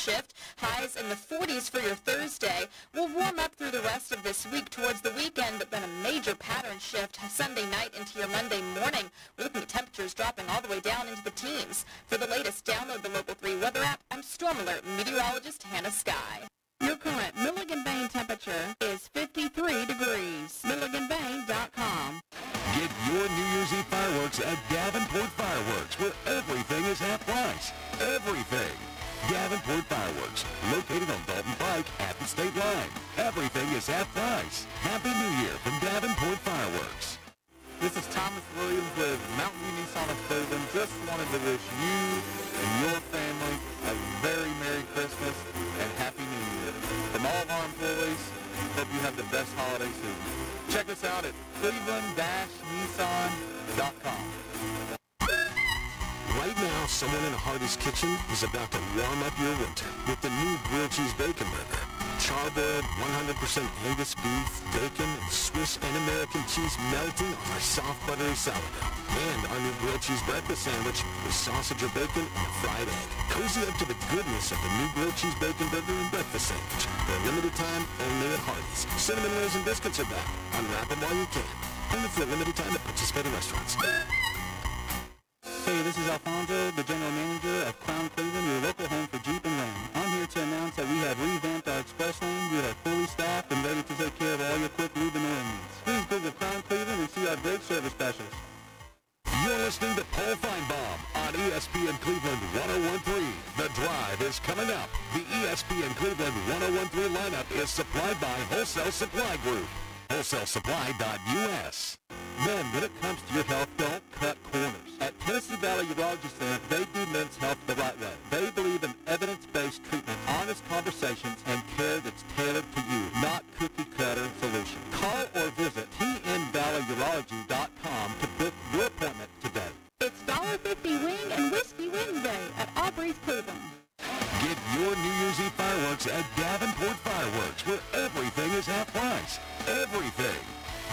shift. Highs in the 40s for your Thursday. We'll warm up through the rest of this week towards the weekend, but then a major pattern shift Sunday night into your Monday morning. We're looking at temperatures dropping all the way down into the teens. For the latest, download the Local 3 weather app. I'm Storm Alert meteorologist Hannah Sky. Your current Milligan Bain temperature is 53 degrees. MilliganBain.com. Get your New Year's Eve fireworks at Davenport Fireworks, where everything is half price. Everything. Davenport Fireworks, located on Dalton Pike at the state line. Everything is half price. Happy New Year from Davenport Fireworks. This is Thomas Williams with Mountain View Nissan of Cleveland. Just wanted to wish you and your family a very Merry Christmas and Happy New Year. From all of our employees, hope you have the best holiday season. Check us out at cleveland-nissan.com. Right now, someone in a Hardees kitchen is about to warm up your winter with the new grilled cheese bacon burger. Charbroiled, 100% Angus beef, bacon, and Swiss and American cheese melting on our soft, buttery sourdough. And our new grilled cheese breakfast sandwich with sausage or bacon and a fried egg. Cozy up to the goodness of the new grilled cheese bacon burger and breakfast sandwich. For a limited time, only at Hardees. Cinnamon rolls and biscuits are back. Unwrap them while you can. Only for a limited time at participating restaurants. Hey, this is Alfonso, the general manager of Crown Cleveland, your local home for Jeep and Ram. I'm here to announce that we have revamped our express lane. We are fully staffed and ready to take care of all your quick lube and oil needs. Please visit Crown Cleveland and see our great service specialists. You're listening to Paul Feinbaum on ESPN Cleveland 1013. The Drive is coming up. The ESPN Cleveland 1013 lineup is supplied by Wholesale Supply Group. WholesaleSupply.us. Men, when it comes to your health, don't cut corners. At Tennessee Valley Urology Center, they do men's health the right way. They believe in evidence-based treatment, honest conversations, and care that's tailored to you, not cookie-cutter solutions. Call or visit tnvalleyurology.com to book your appointment today. It's $1.50 wing and whiskey Wednesday at Aubrey's Cleveland. Get your New Year's Eve fireworks at Davenport Fireworks, where everything is half price. Everything.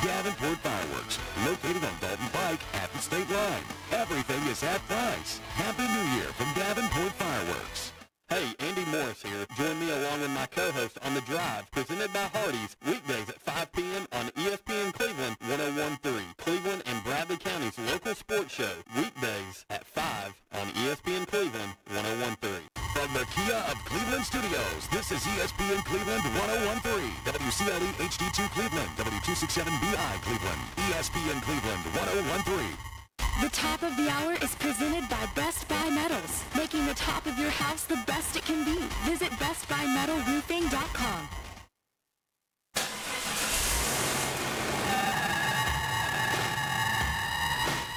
Davenport Fireworks, located on Dalton Pike at the state line. Everything is half price. Happy New Year from Davenport Fireworks. Hey, Andy Morris here. Join me along with my co-host on The Drive, presented by Hardees, weekdays at 5 p.m. on ESPN Cleveland 1013. Cleveland and Bradley County's local sports show, weekdays at 5 on ESPN Cleveland 1013. From the Kia of Cleveland Studios, this is ESPN Cleveland 1013, WCLE HD2 Cleveland, W267BI Cleveland, ESPN Cleveland 1013. The top of the hour is presented by Best Buy Metals, making the top of your house the best it can be. Visit bestbuymetalroofing.com.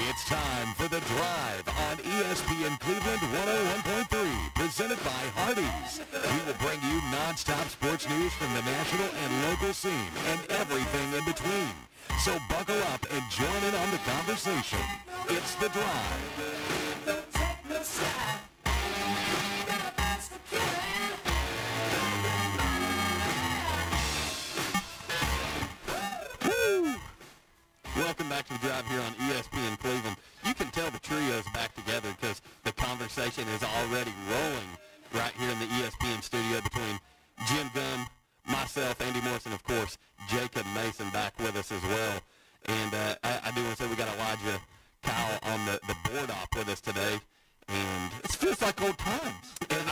It's time for The Drive on ESPN Cleveland 101.3, presented by Hardees. We will bring you nonstop sports news from the national and local scene and everything in between. So buckle up and join in on the conversation. It's The Drive. Welcome back to The Drive here on ESPN Cleveland. You can tell the trio's back together because the conversation is already rolling right here in the ESPN studio between Jim Gunn, myself, Andy Morris, and, of course, Jacob Mason back with us as well. And I do want to say we got Elijah Kyle on the board op with us today. And it feels like old times. And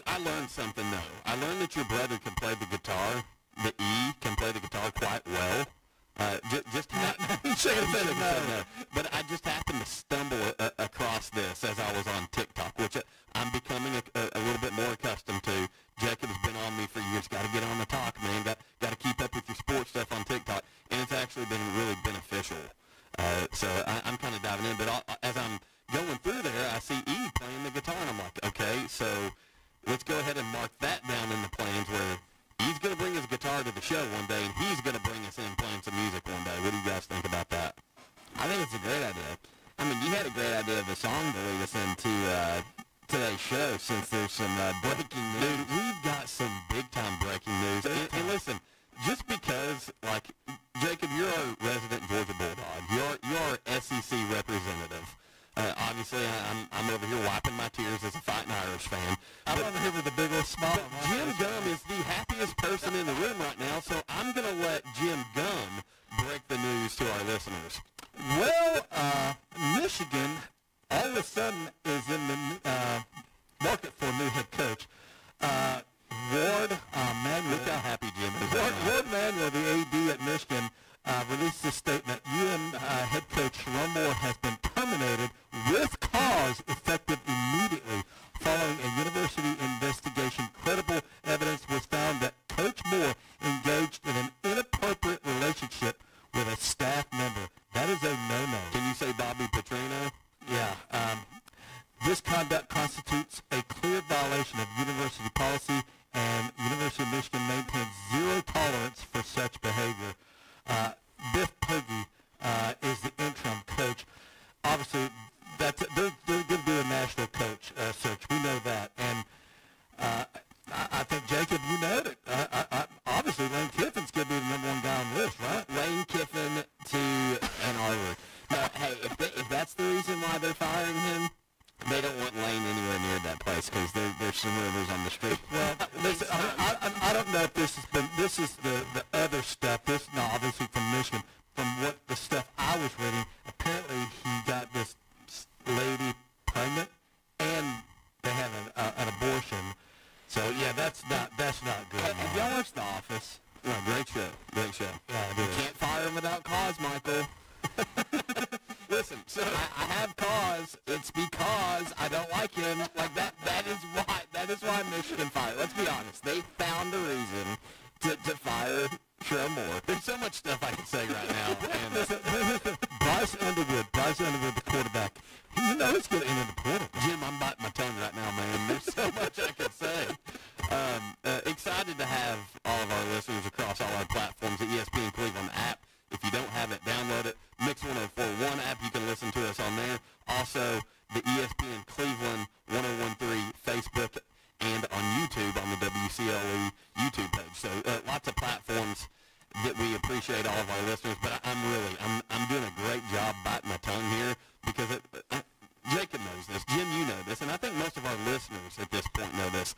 I learned something, though. I learned that your brother can play the guitar. The E can play the guitar quite well. But I just happened to stumble across this as I was on TikTok, which I'm becoming a little bit more accustomed to. Jacob has been on me for years. Got to get on the talk, man. Got to keep up with your sports stuff on TikTok, and it's actually been really beneficial. So I'm kind of diving in. But as I'm going through there, I see E playing the guitar, and I'm like, okay, so let's go ahead and mark that down in the plans where he's going to bring his guitar to the show one day, and he's going to bring us in playing some music one day. What do you guys think about that? I think it's a great idea. I mean, you had a great idea of a song to lead us into today's show since there's some breaking news. Dude, we've got some big-time breaking news. And listen, just because, like, Jacob, you're our resident Georgia Bulldog. You're our SEC representative. Obviously, I'm over here wiping my tears as a Fighting Irish fan. I'm over here with the big old smile. But Jim Gum is the happiest person in the room right now, so I'm going to let Jim Gum break the news to our listeners. Well, Michigan all of a sudden is in the market for a new head coach. Ward Manuel. Look how happy Jim is right now. Ward Manuel, the AD at Michigan, released this statement. Head coach Sharon Moore has been terminated with cause effective immediately following a university investigation. Credible evidence was found that Coach Moore engaged in an inappropriate relationship with a staff member. That is a no-no. Can you say Bobby Petrino? Yeah. This conduct constitutes a clear violation of university policy, and University of Michigan maintains zero tolerance for such behavior. Biff Pogge is the interim coach. Obviously, they're going to do a national coach search. We know that. And I think, Jacob, you know it. Obviously, Lane Kiffin's going to be the number one guy on the list, right? Lane Kiffin to Ann Arbor. Now, hey, if that's the reason why they're firing him, they don't want Lane anywhere near that place because there's some rumors on the street. Well, listen, I don't know if this is the other stuff. This, no, obviously from Michigan. From what the stuff I was reading, apparently he got this lady pregnant and they had an abortion. So yeah, that's not good. Have y'all watched The Office? Oh, great show. Great show. Yeah, You can't fire him without cause, Michael. Listen, so I have cause. It's because I don't like him. Like that. That is why Michigan fired. Let's be honest. They found a reason to fire Sharon Moore. there's so much stuff I can say right now. And Bryce Underwood, the quarterback. You know he's going to enter the portal. Jim, I'm biting my tongue right now, man. There's so much I could say. Excited to have all of our listeners across all our platforms, the ESPN Cleveland app. If you don't have it, download it. Mix 1041 app, you can listen to us on there. Also, the ESPN Cleveland 1013 Facebook and on YouTube on the WCLE YouTube page. So lots of platforms that we appreciate all of our listeners. But I'm doing a great job biting my tongue here because Jacob knows this. Jim, you know this. And I think most of our listeners at this point know this.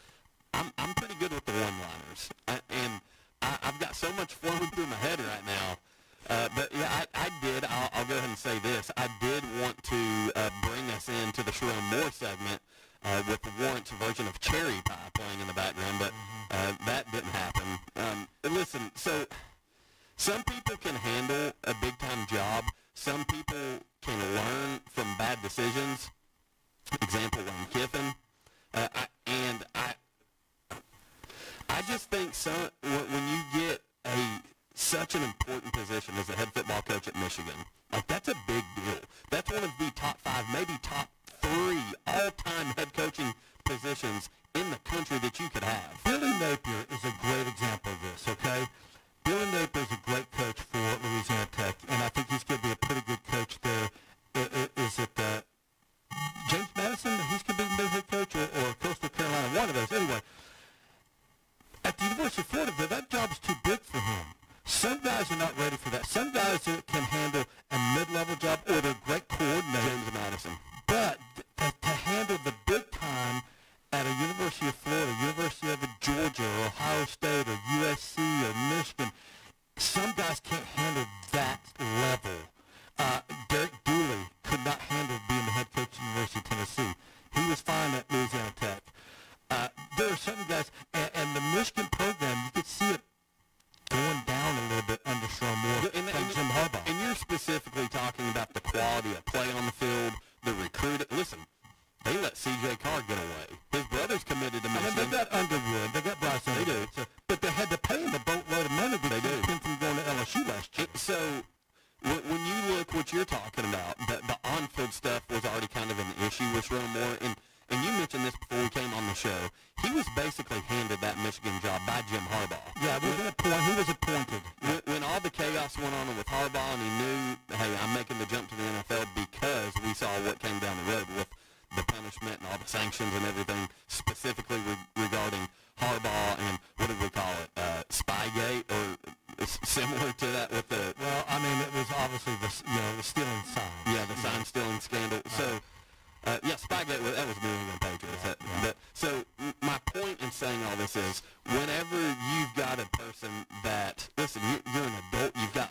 I'm pretty good with the one-liners. I've got so much flowing through my head right now. But yeah, I'll go ahead and say this. I did want to bring us into the Sharon Moore segment with the Warrant's version of Cherry Pie playing in the background, but that didn't happen. Listen, so some people can handle a big-time job. Some people can learn from bad decisions. Example, Lane Kiffin. I just think when you get such an important position as a head football coach at Michigan, like that's a big deal. That's one of the top 5, maybe top 3 all-time head coaching positions in the country that you could have. Billy Napier is a great example of this, okay? Billy Napier is a great coach for Louisiana Tech, and I think he's going to be a pretty good coach there. Is it James Madison? He's going to be the new head coach, or Coastal Carolina, one of those. Anyway, at the University of Florida, that job's too big for him. Some guys are not ready for that. Some guys can handle a mid-level job, or they're great coordinators. James Madison. But to handle the big time at a University of Florida, University of Georgia, or Ohio State, or USC, or Michigan, some guys can't handle that level. Derek Dooley could not handle being the head coach at the University of Tennessee. He was fine at Louisiana Tech. There are certain guys, and the Michigan program, you could see it going down a little bit under Sharon Moore and Jim Harbaugh. And you're specifically talking about the quality of play on the field, the recruit. Listen, they let C.J. Carr get away. His brother's committed to Michigan. I mean, they got Underwood. They got Bryce Underwood. They do. But they had to pay him a boatload of money to keep him from going to LSU last year. So when you look what you're talking about, the on-field stuff was already kind of an issue with Sharon Moore. And you mentioned this before we came on the show. He was basically handed that Michigan job by Jim Harbaugh. Yeah, he was appointed. When all the chaos went on with Harbaugh and he knew, hey, I'm making the jump to the NFL because we saw what came down the road with the punishment and all the sanctions and everything, specifically regarding Harbaugh and what did we call it, Spygate, or similar to that with the... Well, I mean, it was obviously the stealing sign. Yeah, the sign stealing scandal. So... Spygate, that was New England Patriots. So my point in saying saying all this is, whenever you've got a person that, listen, you're an adult, you've got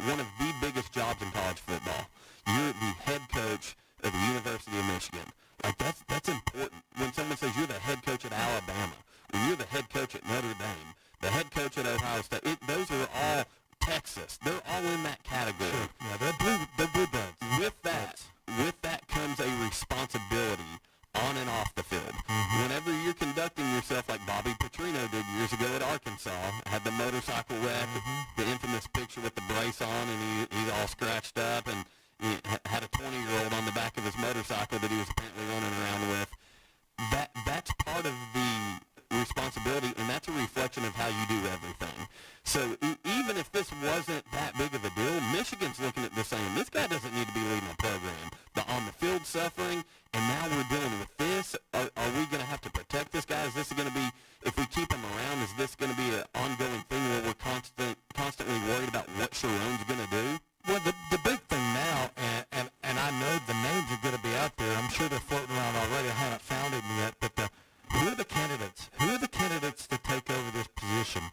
one of the biggest jobs in college football. You're the head coach of the University of Michigan. Like, that's important. When someone says you're the head coach at Alabama, when you're the head coach at Notre Dame, the head coach at Ohio State, those are all Texas. They're all in that category. Sure. Yeah, they're blue buds. With that comes a responsibility on and off the field. Whenever you're conducting yourself like Bobby Petrino did years ago at Arkansas, had the motorcycle wreck, the infamous picture with the brace on, and he's all scratched up, and he had a 20-year-old on the back of his motorcycle that he was apparently running around with. That's part of the responsibility, and that's a reflection of how you do everything. So even if this wasn't that big of a deal, Michigan's looking at this saying, this guy doesn't need to be leading a program. The on-the-field suffering, and now we're dealing with this. Are we going to have to protect this guy? Is this going to be, if we keep him around, is this going to be an ongoing thing where we're constantly worried about what Sharon's going to do? Well, the big thing now, and I know the names are going to be out there. I'm sure they're floating around already. I haven't found it yet. But who are the candidates? Who are the candidates to take over this position?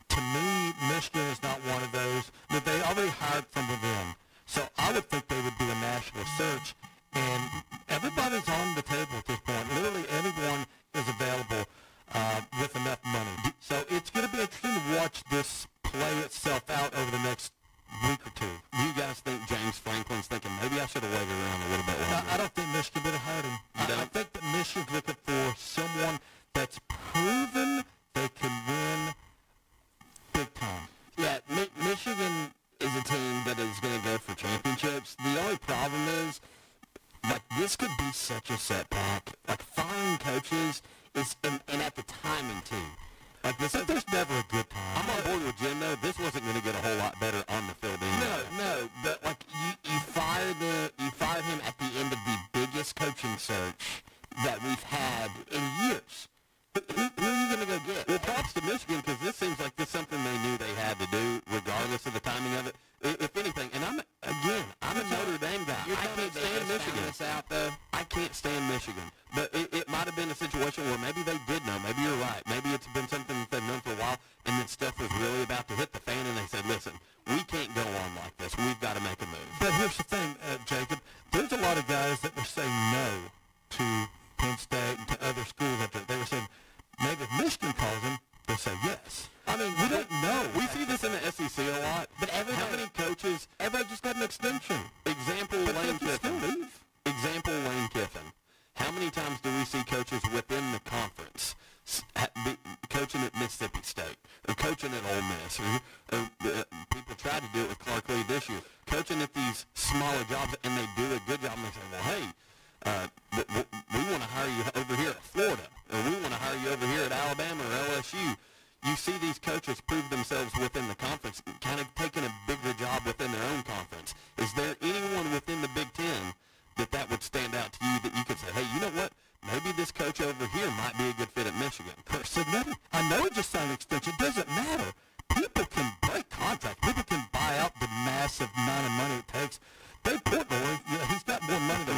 To me, Michigan is not one of those. But they already hired from within. So I would think they would do a national search. And everybody's on the table at this point. Literally anyone is available with enough money. So it's going to be interesting to watch this play itself out over the next week or two. You guys think James Franklin's thinking, maybe I should have waited around a little bit longer? I don't think Michigan would have hired him. I think that Michigan's looking for someone that's proven they can win big time. Yeah, Michigan is a team that is going to go for championships. The only problem is, like, this could be such a setback. Like, firing coaches is, and at the timing, too. Like, There's never a good time. I'm on board with Jim, though. This wasn't going to get a whole lot better on the field anyway. No, but, like, you fired him at the end of the biggest coaching search that we've had in years. Who are you going to go get? Well, props to Michigan, because this seems like this is something they knew they had to do, regardless of the timing of it. If anything, and I'm a Notre Dame guy. I can't stand Michigan. Out, though. I can't stand Michigan. But it might have been a situation where maybe they did know. Maybe you're right. Maybe it's been something that they've known for a while, and then stuff was really about to hit the fan, and they said, listen, we can't go on like this. We've got to make a move. But here's the thing, Jacob. There's a lot of guys that were saying no to Penn State and to other schools. They were saying, maybe if Michigan calls them, they'll say yes. I mean, we don't know. We see this in the SEC a lot. But how many coaches? Everybody just got an extension. Example, Lane Kiffin. Example, Lane Kiffin. How many times do we see coaches within the conference coaching at Mississippi State or coaching at Ole Miss? Or people tried to do it with Clark Lee this year. Coaching at these smaller jobs, and they do a good job, and they say, well, hey, we want to hire you over here at Florida, or we want to hire you over here at Alabama or LSU. You see these coaches prove themselves within the conference, kind of taking a bigger job within their own conference. Is there anyone within the Big Ten that would stand out to you that you could say, hey, you know what? Maybe this coach over here might be a good fit at Michigan. I know he just signed an extension. It doesn't matter. People can break contracts. People can buy out the massive amount of money it takes. They put more. He's got more money than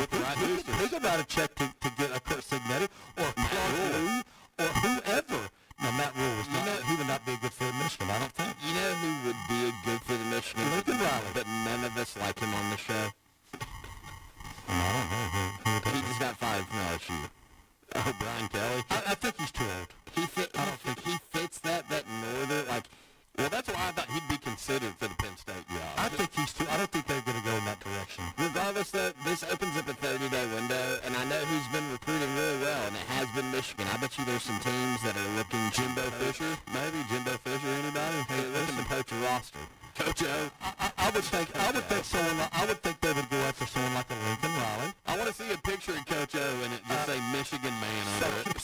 with the right boosters. He could write a check to get a Kurt Signetti or Clark Lee or whoever. Now, Matt Rule he would not be a good fit at Michigan, I don't think. You know who would be a good fit at Michigan? Lincoln Riley. But none of us like him on the show. I don't know. He just got fired from LSU. Oh, Brian Kelly? I think he's too old. I don't think he fits that northern, like, well, that's why I thought he'd be considered for the Penn State job. I think he's too. I don't think they're going to go in that direction. Regardless, though, this opens up a 30-day window, and I know who's been recruiting really well, and it has been Michigan. I bet you there's some teams that are looking. Jimbo Fisher, maybe Jimbo Fisher. Anybody? Hey, looking to poach a roster. Coach O. I would think they would go after someone like a Lincoln Riley. I want to see a picture of Coach O and it just say Michigan man under it.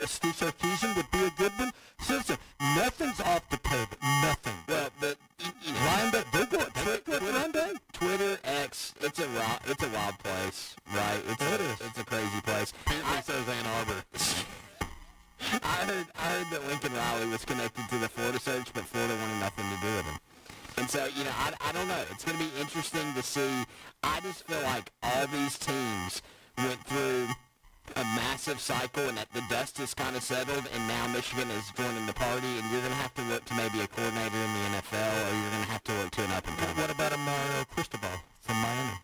Steve Sarkisian would be a good one. So listen, nothing's off the table. Nothing. Well, Ryan Day, they're going Ryan Day. Twitter, X, it's a wild place, right? It's a crazy place. Apparently so's Ann Arbor. I heard that Lincoln Riley was connected to the Florida search, but Florida wanted nothing to do with him. And so, I don't know. It's going to be interesting to see. I just feel like all these teams went through a massive cycle and that the dust has kind of settled and now Michigan is joining the party and you're going to have to look to maybe a coordinator in the NFL or you're going to have to look to an up-and-comer. What about Mario Cristobal from Miami?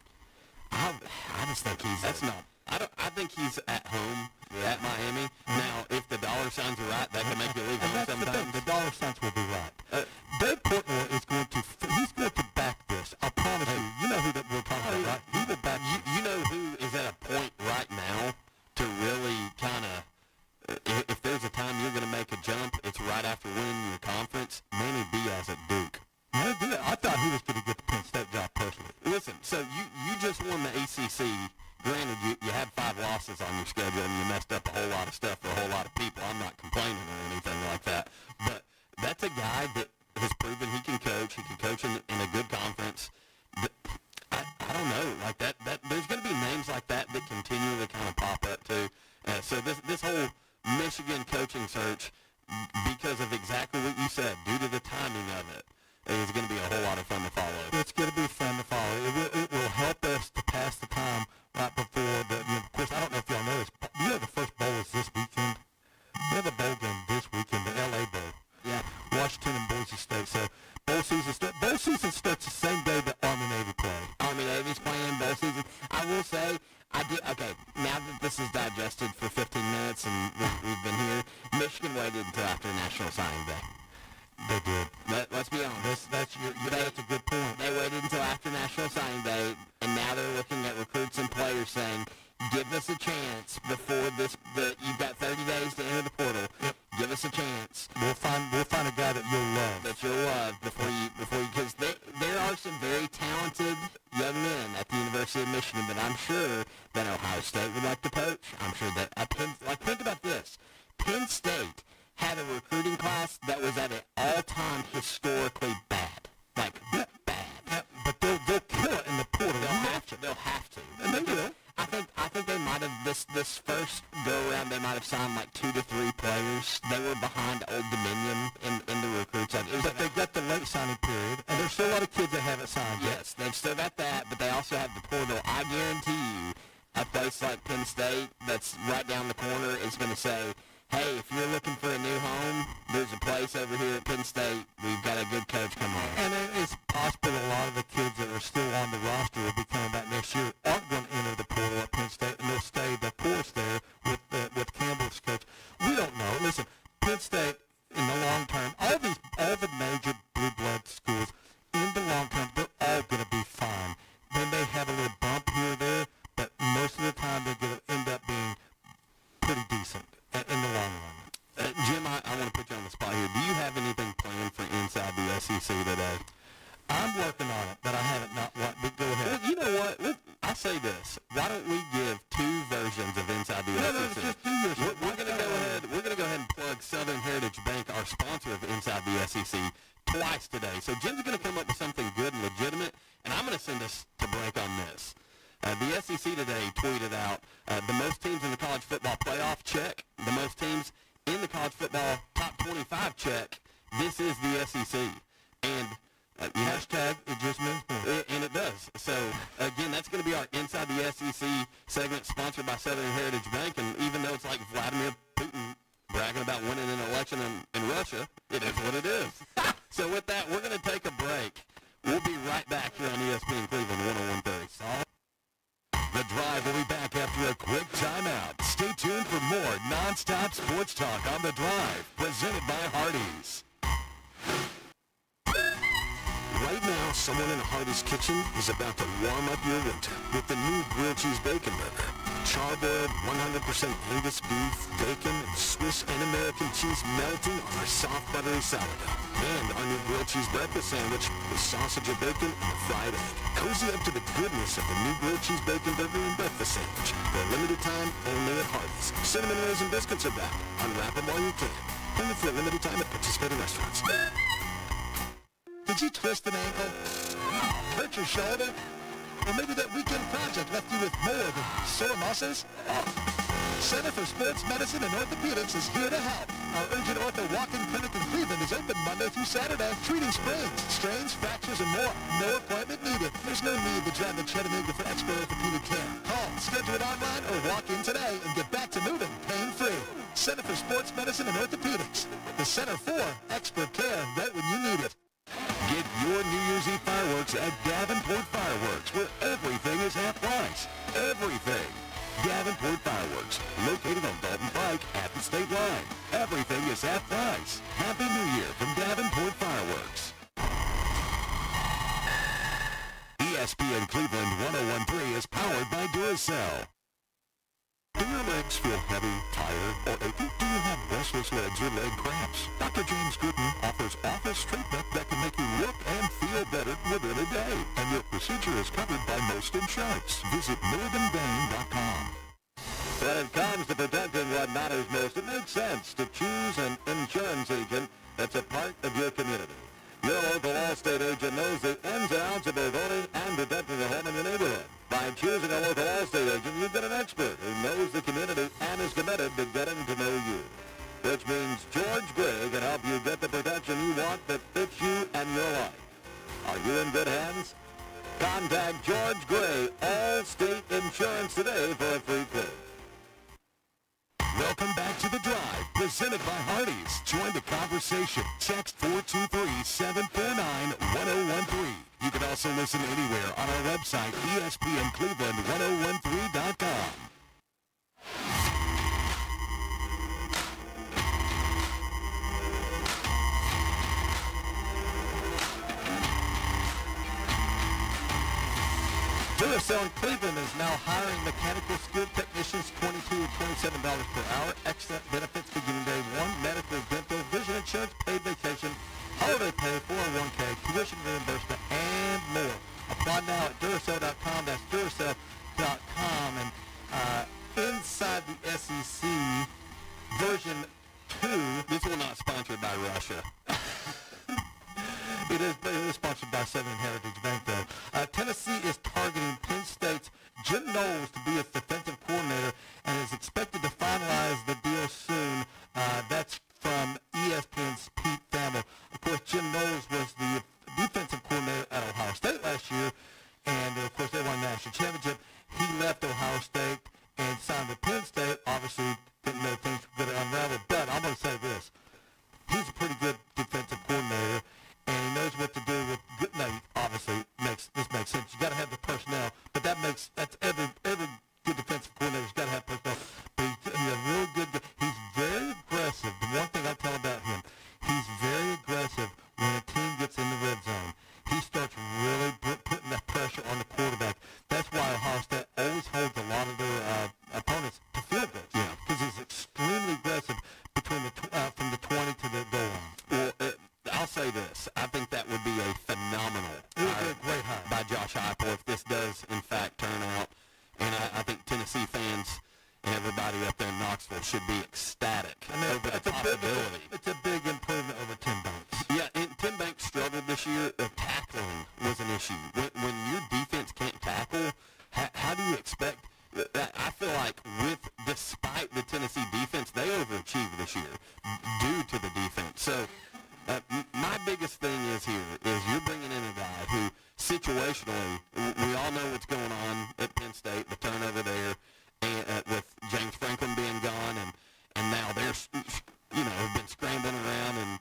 I just think he's... That's not... I think he's at home at Miami. Now, if the dollar signs are right, that can make you leave home That's sometimes. the thing. The dollar signs will be right. Dave Portnoy is going to... He's going to back this. I promise you. You know who that we're talking about, right? He will back... You know who is at a point right now to really kind of... If there's a time you're going to make a jump, it's right after winning your conference. Manny Diaz at Duke. I thought he was going to get the Penn State job personally. Listen, so you just won the ACC. Granted, you had 5 losses on your schedule and you messed up a whole lot of stuff for a whole lot of people. I'm not complaining or anything like that. But that's a guy that has proven he can coach. He can coach in a good conference. But I don't know. Like that there's going to be names like that that continually kind of pop up too. So this whole Michigan coaching search, because of exactly what you said, due to the timing of it, is going to be a whole lot of fun to follow. It's going to be fun to follow. It will help us to pass the time right before the... of course, I don't know if y'all know this. You know the first bowl is this weekend? We have a bowl game this weekend, the L.A. Bowl. Yeah. Washington and Boise State. So bowl season starts the same day that Army-Navy play. Army-Navy's playing bowl season. I will say, okay, now that this is digested for 15 minutes and we've been here, Michigan waited until after National Signing Day. They did. Let's be honest. That's a good point. They waited until after National Signing Day, and now they're looking at recruits and players saying, give us a chance before you've got 30 days to enter the portal. Yep. Give us a chance. We'll find a guy that you'll love. Before you, because there are some very talented young men at the University of Michigan that I'm sure that Ohio State would like to poach. I'm sure that think about this. Penn State had a recruiting class that was at an all-time historically bad. Like, bad. Yeah, but they'll kill it in the portal. They'll have to. And they will. I think they might have, this first go-around, they might have signed like 2 to 3 players. They were behind Old Dominion in the recruits. But they got the late signing period, and there's still a lot of kids that haven't signed yet. Yes, they've still got that, but they also have the portal. I guarantee you, a place like Penn State that's right down the corner is going to say, hey, if you're looking for a new home, there's a place over here at Penn State. We've got a good coach coming on. And it's possible a lot of the kids that are still on the roster will be coming back next year aren't going to enter the portal at Penn State, and they'll stay the course there with Campbell's coach. We don't know. Listen, Penn State, in the long term, all the major blue blood schools, in the long term, they're all going to be fine. They may have a little bump here or there, but most of the time they're going to end up being pretty decent in the long run. Jim, I want to put you on the spot here. Do you have anything planned for inside the SEC today? I'm working on it, but I haven't but go ahead. Well, you know what? I say this. Why don't we give 2 versions of inside the SEC? No, it's just 2 years. We're going to go ahead. We're going to go ahead and plug Southern Heritage Bank, our sponsor of Inside the SEC, twice today. So Jim's going to come up with something good and legitimate, and I'm going to send us to break on this. The SEC today tweeted out the most teams in the college football playoff, check. The most teams in the college football top 25, check. This is the SEC. And Hashtag it just means more. And it does. So, again, that's going to be our Inside the SEC segment sponsored by Southern Heritage Bank. And even though it's like Vladimir Putin bragging about winning an election in Russia, it is what it is. So with that, we're going to take a break. We'll be right back here on ESPN Cleveland 101.3. The Drive will be back after a quick timeout. Stay tuned for more non-stop sports talk on The Drive, presented by Hardees. Right now, someone in a Hardee's kitchen is about to warm up your winter with the new grilled cheese bacon burger. Charbroiled 100% Angus beef, bacon, and Swiss and American cheese melting on our soft buttery sourdough. And on your grilled cheese breakfast sandwich with sausage or bacon and a fried egg. Cozy up to the goodness of the new grilled cheese bacon burger and breakfast sandwich. For a limited time, only at Hardee's. Cinnamon rolls and biscuits are back. Unwrap them while you can. Only for a limited time at participating restaurants. Did you twist an ankle? Hurt your shoulder? Or maybe that weekend project left you with more than sore muscles? Center for Sports Medicine and Orthopedics is here to help. Our urgent ortho walk-in clinic in Cleveland is open Monday through Saturday, treating sprains, strains, fractures, and more. No appointment needed. There's no need to drive to Chattanooga for expert orthopedic care. Call, schedule it online, or walk in today and get back to moving pain-free. Center for Sports Medicine and Orthopedics. The Center for expert care right when you need it. Get your New Year's Eve fireworks at Davenport Fireworks, where everything is half price. Everything. Davenport Fireworks, located on Dalton Pike at the state line. Everything is half price. Happy New Year from Davenport Fireworks. ESPN Cleveland 101.3 is powered by Duracell. Do your legs feel heavy, tired, or achy? Do you have restless legs or leg cramps? Dr. James Gooden offers office treatment that can make you look and feel better within a day. And your procedure is covered by most insurance. Visit MilliganBain.com. When it comes to protecting what matters most, it makes sense to choose an insurance agent that's a part of your community. Your local Allstate agent knows the ins and outs of both owning and protecting the home in your neighborhood. By choosing a local Allstate agent, you've got an expert who knows the community and is committed to getting to know you. Which means George Gray can help you get the protection you want that fits you and your life. Are you in good hands? Contact George Gray, Allstate Insurance today for a free quote. Welcome back to The Drive, presented by Hardees. Join the conversation. Text 423-749-1013. You can also listen anywhere on our website, ESPNCleveland1013.com. Duracell in Cleveland is now hiring mechanical skilled technicians, $22 to $27 per hour. Excellent benefits beginning day one: medical, dental, vision insurance, paid vacation, holiday pay, 401k, tuition reimbursement, and more. Apply now at Duracell.com. That's Duracell.com. And inside the SEC version 2. This will not sponsored by Russia. It is sponsored by Southern Heritage Bank, though. Tennessee is targeting Penn State's Jim Knowles to be its defensive coordinator and is expected to finalize the deal soon. That's from ESPN's Pete Thamel. Of course, Jim Knowles was the defensive coordinator at Ohio State last year, and, of course, they won the national championship. He left Ohio State and signed with Penn State. Obviously, didn't know things were going to unravel, but I'm going to say this. He's a pretty good defensive coordinator, and he knows what to do with good. Now, obviously, this makes sense. You got to have the personnel, but that's every good defensive coordinator's got to have personnel. But he's a real good. He's very aggressive. The one thing I tell about him, he's very aggressive when a team gets in the red zone. He starts really putting that pressure on the quarterback. That's why Ohio State always holds a lot of their opponents to field goals. Yeah, because he's extremely aggressive between from the 20 to the goal line. Well, I'll say this. I think that would be a phenomenal Great hire by Josh Heupel if this does, in fact, turn out. And I think Tennessee fans and everybody up there in Knoxville should be ecstatic over the possibility. It's a big improvement over Tim Banks. Yeah, and Tim Banks struggled this year. Tackling was an issue. When your defense can't tackle, how do you expect that? I feel like despite the Tennessee defense, they overachieved this year due to the defense. So my biggest thing is you're bringing in a guy who situationally, we all know what's going on at Penn State, the turnover there, and with James Franklin being gone, and now they're have been scrambling around,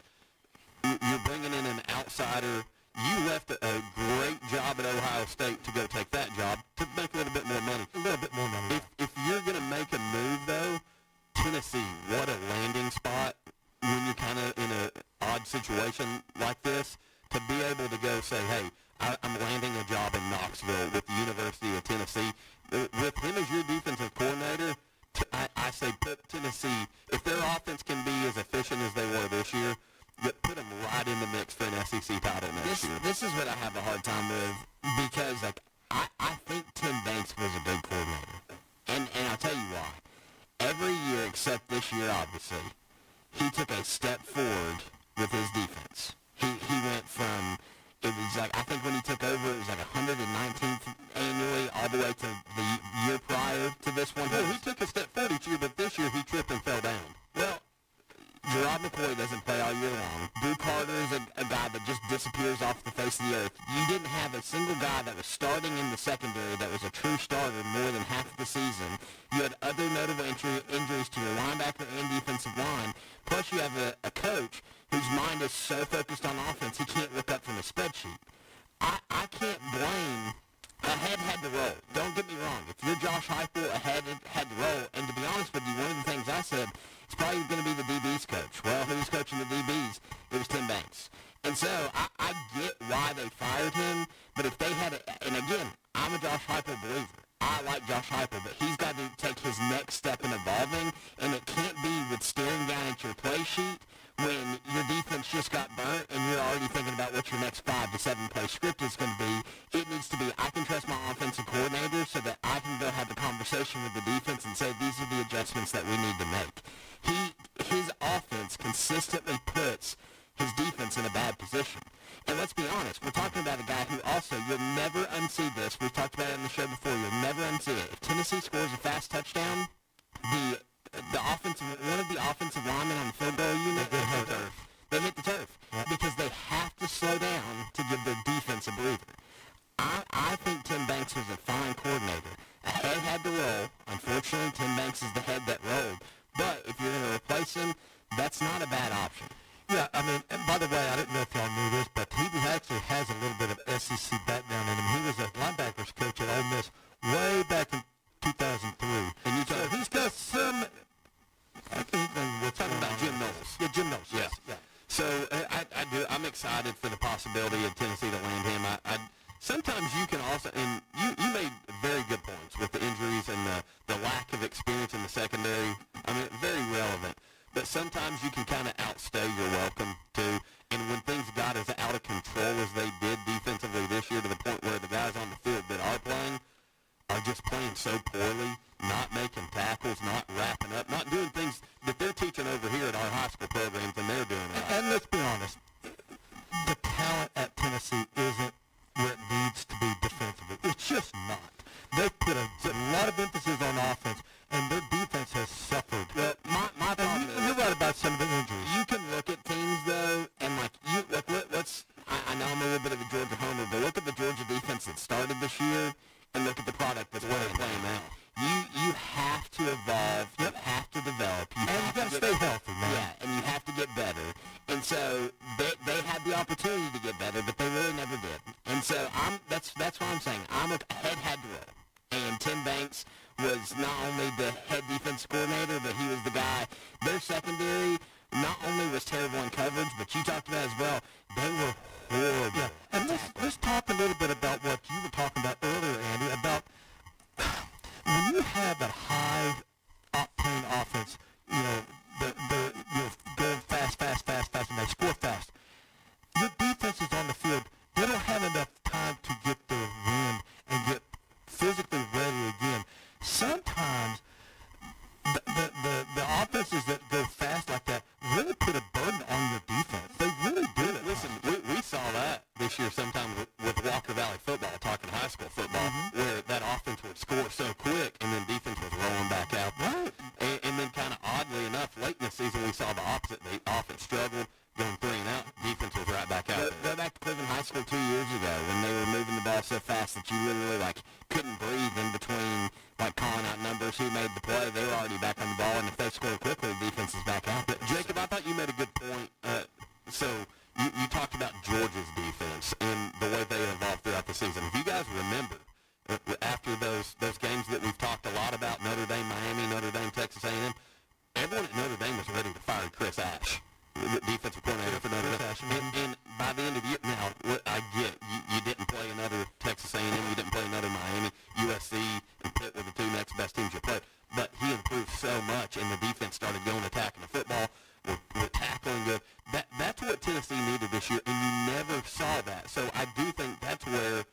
and you're bringing in an outsider. You left a great job at Ohio State to go take that job to make a little bit more money. A little bit more money. If you're going to make a move, though, Tennessee, what a landing spot when you're kind of in an odd situation like this, to be able to go say, hey, I'm landing a job in Knoxville with the University of Tennessee. With him as your defensive coordinator, I say put Tennessee, if their offense can be as efficient as they were this year, put them right in the mix for an SEC title next year. This is what I have a hard time with, because I think Tim Banks was a good coordinator. And I'll tell you why. Every year except this year, obviously, he took a step forward with his defense. He went from it was like, I think when he took over, it was like 119th annually, all the way to the year prior to this one. Well, he took a step forward each year, but this year he tripped and fell down. Well, Gerard McCoy doesn't play all year long. Drew Carter is a guy that just disappears off the face of the earth. You didn't have a single guy that was starting in the secondary that was a true starter more than half of the season. You had other notable injuries to your linebacker and defensive line. Plus, you have a coach whose mind is so focused on offense he can't look up from a spreadsheet. I can't blame. A head had to roll. Don't get me wrong. If you're Josh Heupel, a head had to roll. And to be honest with you, one of the things I said, it's probably going to be the DB's coach. Well, who's coaching the DBs? It was Tim Banks. And so I get why they fired him, but if they had and again, I'm a Josh Heupel believer. I like Josh Heupel, but he's got to take his next step in evolving, and it can't be with staring down at your play sheet when your defense just got burnt and you're already thinking about what your next 5 to 7 play script is going to be. It needs to be, I can trust my offensive coordinator so that I can go have a conversation with the defense and say, these are the adjustments that we need to make. His offense consistently puts his defense in a bad position. And let's be honest, we're talking about a guy who also, you'll never unsee this. We've talked about it on the show before. You'll never unsee it. If Tennessee scores a fast touchdown, one of the offensive linemen on the field goal unit, they hit the turf because they have to slow down to give their defense a breather. I think Tim Banks was a fine coordinator. A head had to roll. Unfortunately, Tim Banks is the head that rolled. But if you're going to replace him, that's not a bad option. Yeah, I mean, and by the way, I didn't know if y'all knew this, but he actually has a little bit of SEC background in him. He was a linebackers coach at Ole Miss way back in 2003. And So he's got some... We're talking about Jim Knowles. Yeah, Jim Knowles, yes. Yeah. So I'm excited for the possibility of Tennessee to land him. Sometimes you can also, and you made very good points with the injuries and the lack of experience in the secondary. I mean, very relevant. But sometimes you can kind of outstay your welcome too. And when things got as out of control as they did defensively this year, to the point where the guys on the field that are playing are just playing so poorly, not making tackles, not wrapping up, not doing things that they're teaching over here at our high school programs, and they're doing it. And let's be honest, the talent at Tennessee isn't where it needs to be defensively. It's just not. They've put a lot of emphasis on offense, and their defense has suffered. Well, my problem is, you're right about some of the injuries. you can look at teams, though, and I know I'm a little bit of a Georgia homer, but look at the Georgia defense that started this year, and look at the product that's playing now. You have to evolve. You have to develop. And you got to stay healthy, man. Yeah, and you have to get better. And so they had the opportunity to get better, but they really never did. And so that's what I'm saying. A head had to roll. And Tim Banks was not only the head defense coordinator, but he was the guy. Their secondary not only was terrible in coverage, but you talked about as well, they were horrible. Yeah, and let's talk a little bit about what you were talking about earlier, Andy, about when you have a high-octane offense, they're going fast, and they score fast. Your defense is on the field. They don't have enough time to get their wind and get physically ready again. Sometimes the offenses that go fast like that really put a burden on your defense. They really do. Listen, we saw that this year sometime with Walker Valley football, talking high school football, where that offense would score so quick and then defense was rolling back out. Right. And then kind of oddly enough, late in the season, we saw the opposite. The offense struggled, going 3 and out. Defense was right back out there. Go back to Cleveland High School 2 years ago when they were moving the ball so fast that you literally couldn't breathe in between calling out numbers, who made the play. They were already back on the ball, and if they score quickly, the defense is back out. But Jacob, I thought you made a good point. So you talked about Georgia's defense and the way they evolved throughout the season. If you guys remember, after those games that we've talked a lot about, Notre Dame, Miami, Notre Dame, Texas A&M, everyone at Notre Dame was ready to fire Chris Ash, the defensive coordinator for Notre Dame. And by the end of the year, now, I get you didn't play another Texas A&M, you didn't play another Miami, USC, and Pitt were the 2 next best teams you played. But he improved so much, and the defense started going attacking the football. We're tackling good. That's what Tennessee needed this year, and you never saw that. So I do think that's where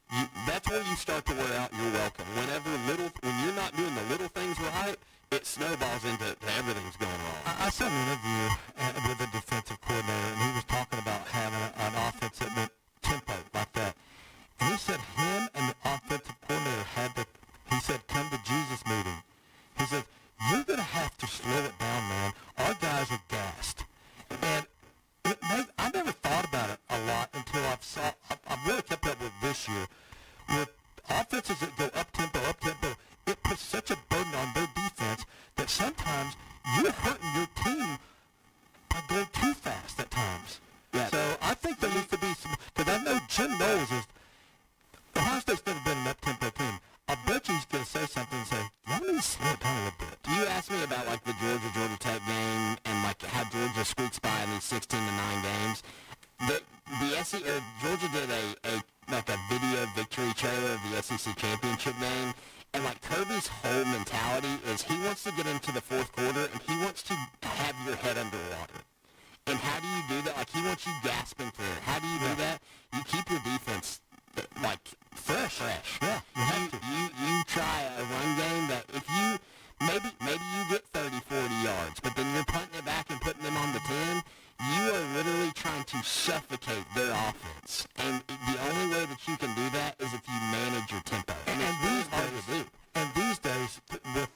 you start to wear out your welcome. When you're not doing the little things right, it snowballs into everything's going wrong. I saw an interview with a defensive coordinator, and he was talking about having an offense that went 10 Georgia squeaks by in these 16-9 games. Georgia did a video victory trailer of the SEC championship game, and like Kirby's whole mentality is he wants to get into the fourth quarter and he wants to have your head underwater. And how do you do that? Like, he wants you gasping for it. How do you do that? You keep your defense like fresh. Yeah, You try a run game that if you maybe you get 30, 40 yards, but then you're punting it back and putting them on the 10. You are literally trying to suffocate their offense. And the only way that you can do that is if you manage your tempo. And it's really hard to do. And these days, with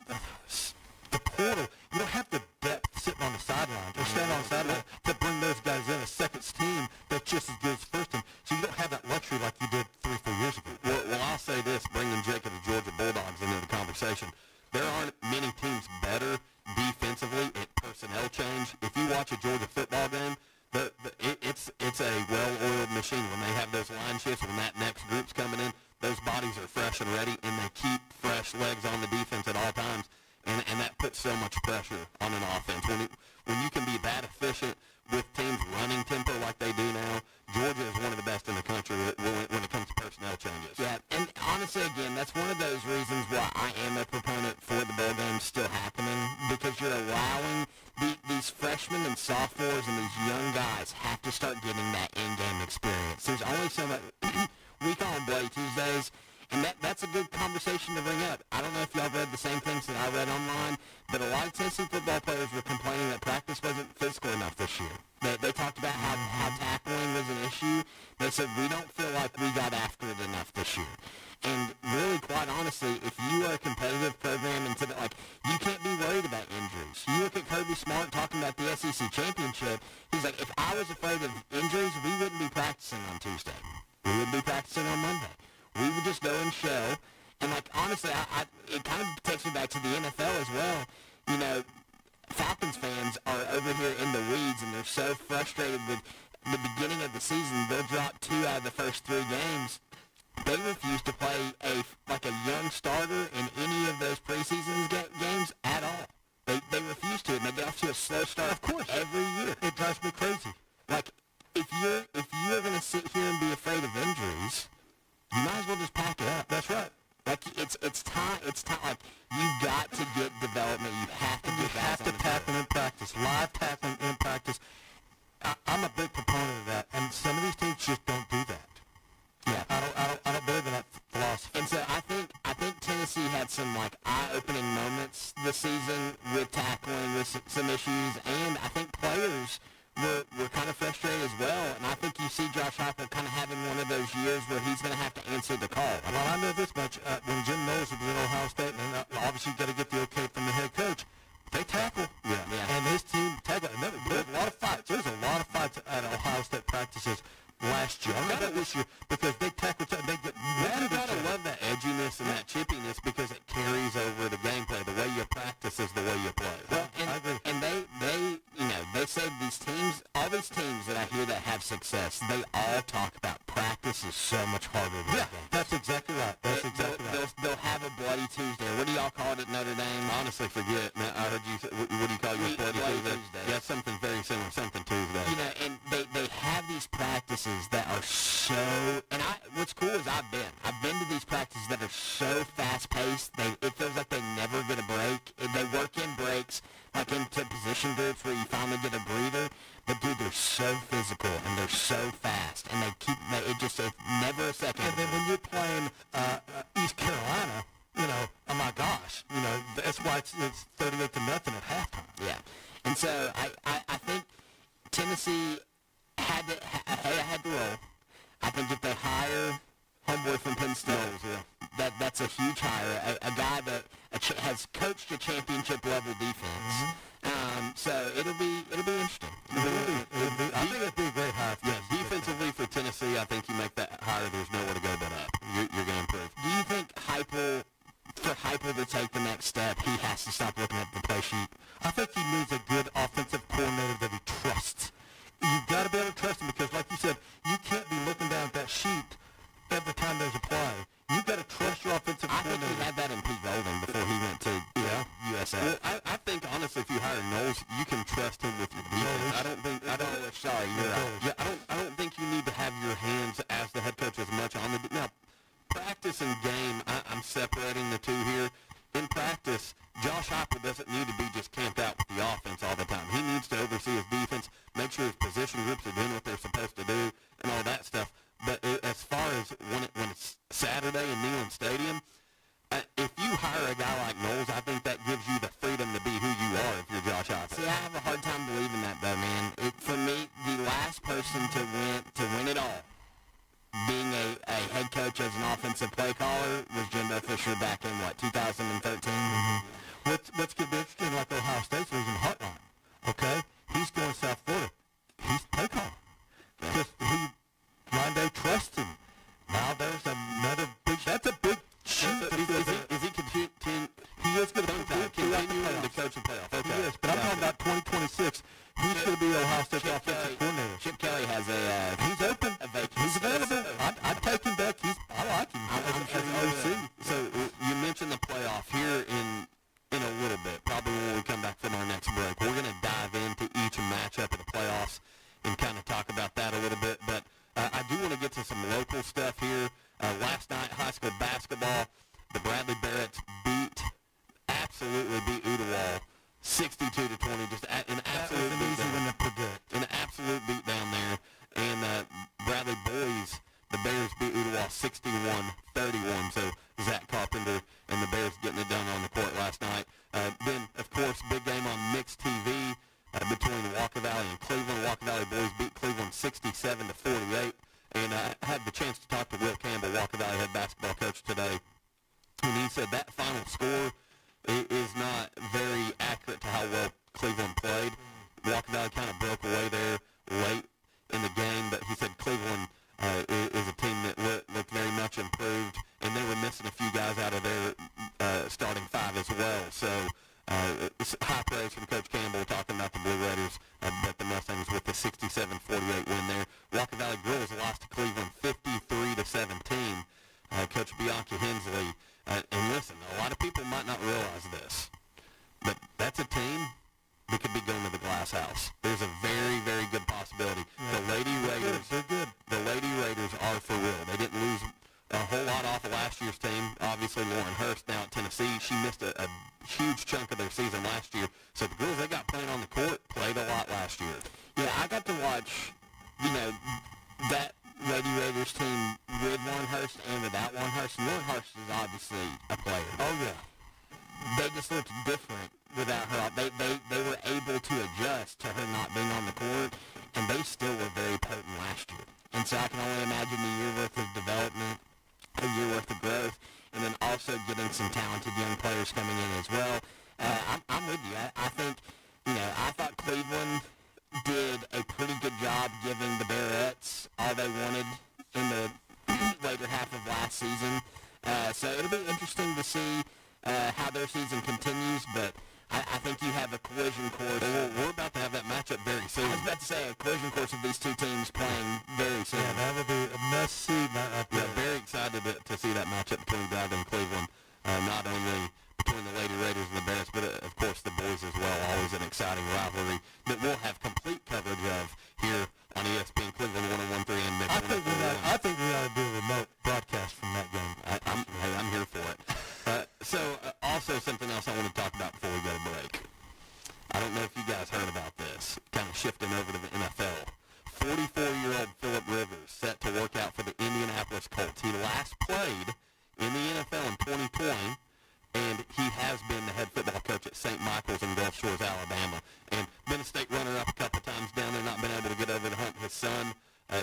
the portal, you don't have the depth sitting on the sidelines or standing on the sideline to bring those guys in, a second team that's just as good as first team. So you don't have that luxury like you did 3-4 years ago. Well, I'll say this, bringing Jacob the Georgia Bulldogs into the conversation. There aren't many teams better defensively at personnel change. If you watch a Georgia football game, it's a well-oiled machine. When they have those line shifts, when that next group's coming in, those bodies are fresh and ready, and they keep fresh legs on the defense at all times, and that puts so much pressure on an offense. When you can be that efficient with teams running tempo like they do now, Georgia is one of the best in the country when it comes to personnel changes. Yeah, and honestly, again, that's one of those reasons why I am a proponent for the bowl game still happening, because you're allowing these freshmen and sophomores and these young guys have to start getting that in-game experience. There's only so much. We call them Bloody Tuesdays, and that's a good conversation to bring up. I don't know if y'all read the same things that I read online, but a lot of Tennessee football players were complaining that practice wasn't physical enough this year. They talked about how tackling was an issue. They said, we don't feel like we got after it enough this year. And really, quite honestly, if you are a competitive program and you can't be worried about injuries. You look at Kirby Smart talking about the SEC championship. He's like, if I was afraid of injuries, we wouldn't be practicing on Tuesday. We would be practicing on Monday. We would just go and show. And, honestly, it kind of takes me back to the NFL as well. You know, Falcons fans are over here in the weeds, and they're so frustrated with the beginning of the season. They'll drop 2 out of the first 3 games. They refuse to play a young starter in any of those preseason games at all. They refuse to, and they get off to a slow start. Of course, every year. It drives me crazy. If you're going to sit here and be afraid of injuries, you might as well just pack it up. That's right. It's time. You've got to get development. You have to get guys on the tackle in practice, live tackling in practice. I'm a big proponent of that, and some of these teams just don't do that. Yeah, I don't believe in that philosophy. And so I think Tennessee had some eye-opening moments this season with tackling, with some issues, and I think players were kind of frustrated as well. And I think you see Josh Heupel kind of having one of those years where he's going to have to answer the call. Well, I know this much. When Jim Knowles was at Ohio State, and obviously you got to get the okay from the head coach, they tackle. Yeah. And his team tackled. And there's a lot of fights. There's a lot of fights at Ohio State practices last year. I don't know about this year, because they tackle, they get mad at each I other. love that edginess and that chippiness because it carries over the gameplay. The way you practice is the way you play. Well, I agree. and they say these teams, all these teams that I hear that have success, they all talk about practice is so much harder than the game. That's exactly right. They'll have a Bloody Tuesday. What do y'all call it at Notre Dame? Honestly, forget. Now, I heard you say, what do you call your Bloody Tuesday? Yeah, something very similar, something Tuesday. And they have these practices that are so, and what's cool is I've been to these practices that are so fast-paced, it feels like they never get a break. They work in breaks, like into position groups where you finally get a breather. But, dude, they're so physical and they're so fast, and it's never a second. And then when you're playing East Carolina, oh my gosh, that's why it's 38-0 at halftime. Yeah. And so I think Tennessee had to roll. I think if they hire homeboy from Penn State, that's a huge hire, a guy that has coached a championship level defense. So it'll be interesting. I think it'd be a great hire. Yeah, defensively for Tennessee, I think you make that hire, there's nowhere to go but up. You're going to improve. Do you think for Heupel to take the next step, he has to stop looking at the play sheet? I think he needs a good offensive coordinator that he trusts. You've got to be able to trust him, because, like you said, you can't be looking down at that sheet every time there's a play. You've got to trust your offensive coordinator. I think he had that in Pete Golding before he went to USF. Well, I think, honestly, if you hire Knowles, you can trust him with your defense. I don't think you need to have your hands as the head coach as much on the now. Practice and game, I'm separating the two here. In practice, Josh Heupel doesn't need to be just camped out with the offense all the time. He needs to oversee his defense, make sure his position groups are doing what they're supposed to do, and all that stuff. But as far as when it's Saturday in Neyland Stadium, if you hire a guy like Knowles, I think that gives you the freedom to be who you are if you're Josh Heupel. See, I have a hard time believing that, though, man. For me, the last person to win it all, being a head coach as an offensive play caller, was Jimbo Fisher back in, 2013? What's going to be interesting, like Ohio State's losing Heartline, okay? He's going to South Florida. He's play caller. Just Rondé trusts him. Now there's another big, that's a big shoot. Is he continuing to coach and playoff? Okay. He is, but I'm talking about 2026. He's going to be Ohio State's offensive coordinator. Chip Kelly has he's open. He's available. I'd take him back. I like him. I'm sure OC. So you mentioned the playoff here in a little bit, probably when we come back from our next break. We're going to dive into each matchup of the playoffs and kind of talk about that a little bit. But I do want to get to some local stuff here. Last night, high school basketball, the Bradley Barretts absolutely beat Ooltewah 62-20, just an absolute beat down there. And Bradley boys, the Bears beat Ooltewah 61-31. So Zach Carpenter and the Bears getting it done on the court last night. Then, of course, big game on mixed TV between Walker Valley and Cleveland. Walker Valley boys beat Cleveland 67-48. And I had the chance to talk to Will Campbell, Walker Valley head basketball coach, today. And he said that final score is not very accurate to how well Cleveland played. Walker Valley kind of broke away there late in the game, but he said Cleveland is a team that looked very much improved, and they were missing a few guys out of their starting five as well. So it's high praise from Coach Campbell talking about the Blue Raiders, but the Mustangs with the 67-48 win there. Walker Valley Girls lost to Cleveland 53-17. Coach Bianca Hensley. And listen, a lot of people might not realize this, but that's a team that could be going to the glass house. There's a very, very good possibility. Yeah. The Lady Raiders, they're good. The Lady Raiders are for real. They didn't lose a whole lot off of last year's team. Obviously, Lauren Hurst now at Tennessee. She missed a huge chunk of their season last year. So the girls they got playing on the court played a lot last year. Yeah, I got to watch, that Lady Raiders team with Lauren Hurst and without Lauren Hurst. Lauren Hurst is obviously a player. Oh, yeah. They just looked different without her. They were able to adjust to her not being on the court, and they still were very potent last year. And so I can only imagine a year worth of development, a year worth of growth, and then also getting some talented young players coming in as well. I'm with you. I think, I thought Cleveland did a pretty good job giving the Barretts all they wanted in the later half of last season. So it'll be interesting to see how their season continues, but I think you have a collision course. We're about to have that matchup very soon. I was about to say a collision course of these two teams playing very soon. Yeah, that would be a must-see matchup. Yeah, very excited to see that matchup between Bradley and Cleveland. Not only between the Lady Raiders and the Bears, but of course the boys as well. Always an exciting rivalry that we'll have complete coverage of here on ESPN Cleveland 101.3 and Mix. I think we ought to do a remote broadcast from that game. I'm here for it. Also something else I want to talk about before we go to break. I don't know if you guys heard about this. Kind of shifting over to the NFL. 44-year-old Phillip Rivers set to work out for the Indianapolis Colts. He last played in the NFL in 2020, and he has been the head football coach at St. Michael's in Gulf Shores, Alabama, and been a state runner-up a couple times down there, not been able to get over the hump. His son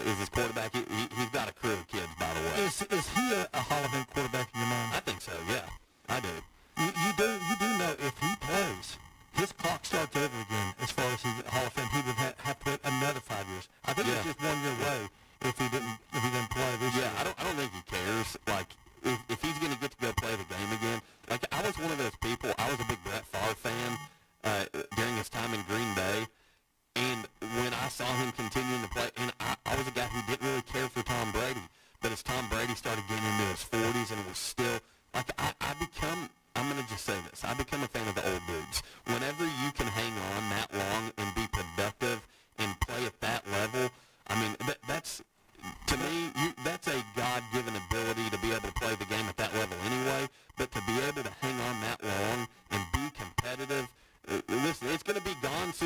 is his quarterback. He's got a crew of kids, by the way. Is he a Hall of Fame quarterback in your mind? I think so, yeah. I do. You do know if he plays, his clock starts over again as far as he's Hall of Fame. He would have to wait another 5 years. I think it's just 1 year away if he didn't play this year. Yeah, I don't think he cares. Like, if he's going to get to go play the game again. Like, I was one of those people. I was a big Brett Favre fan during his time in Green Bay. And when I saw him continuing to play, and I was a guy who didn't really care for Tom Brady. But as Tom Brady started getting into his 40s and was still, like, I'm going to just say this. I become a fan of the old dudes. Whenever you can hang on, now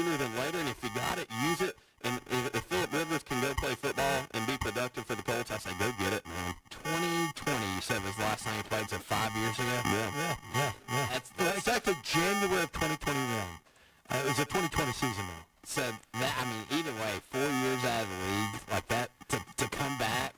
sooner than later, and if you got it, use it. And if Phillip Rivers can go play football and be productive for the Colts, I say go get it, man. 2020, you said was the last time he played, so 5 years ago? Yeah. That's It's actually January of 2021. It was a 2020 season, though. So, either way, 4 years out of the league, like that, to come back.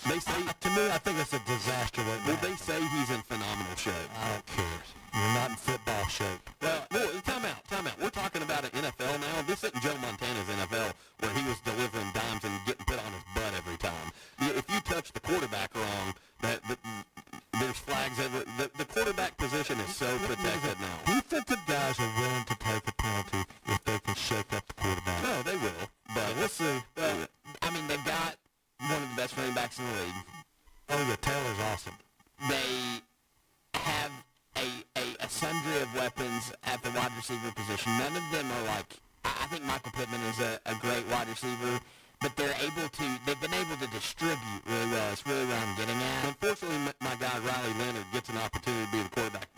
They say, To me, I think it's a disaster right now. they say he's in phenomenal shape. I don't care. You're not in football shape. Well, time out. We're talking about an NFL now. This isn't Joe Montana's NFL where he was delivering dimes and getting put on his butt every time. If you touch the quarterback wrong, there's flags. The quarterback position is so protected now. Defensive guys are willing to take a penalty if they can shake up the quarterback. No, they will. But We'll see. They've got one of the best running backs in the league. Oh, yeah, Taylor's awesome. They have a sundry of weapons at the wide receiver position. None of them are like, I think Michael Pittman is a great wide receiver, but they've been able to distribute really well. It's really what I'm getting at. unfortunately, my guy Riley Leonard gets an opportunity to be the quarterback,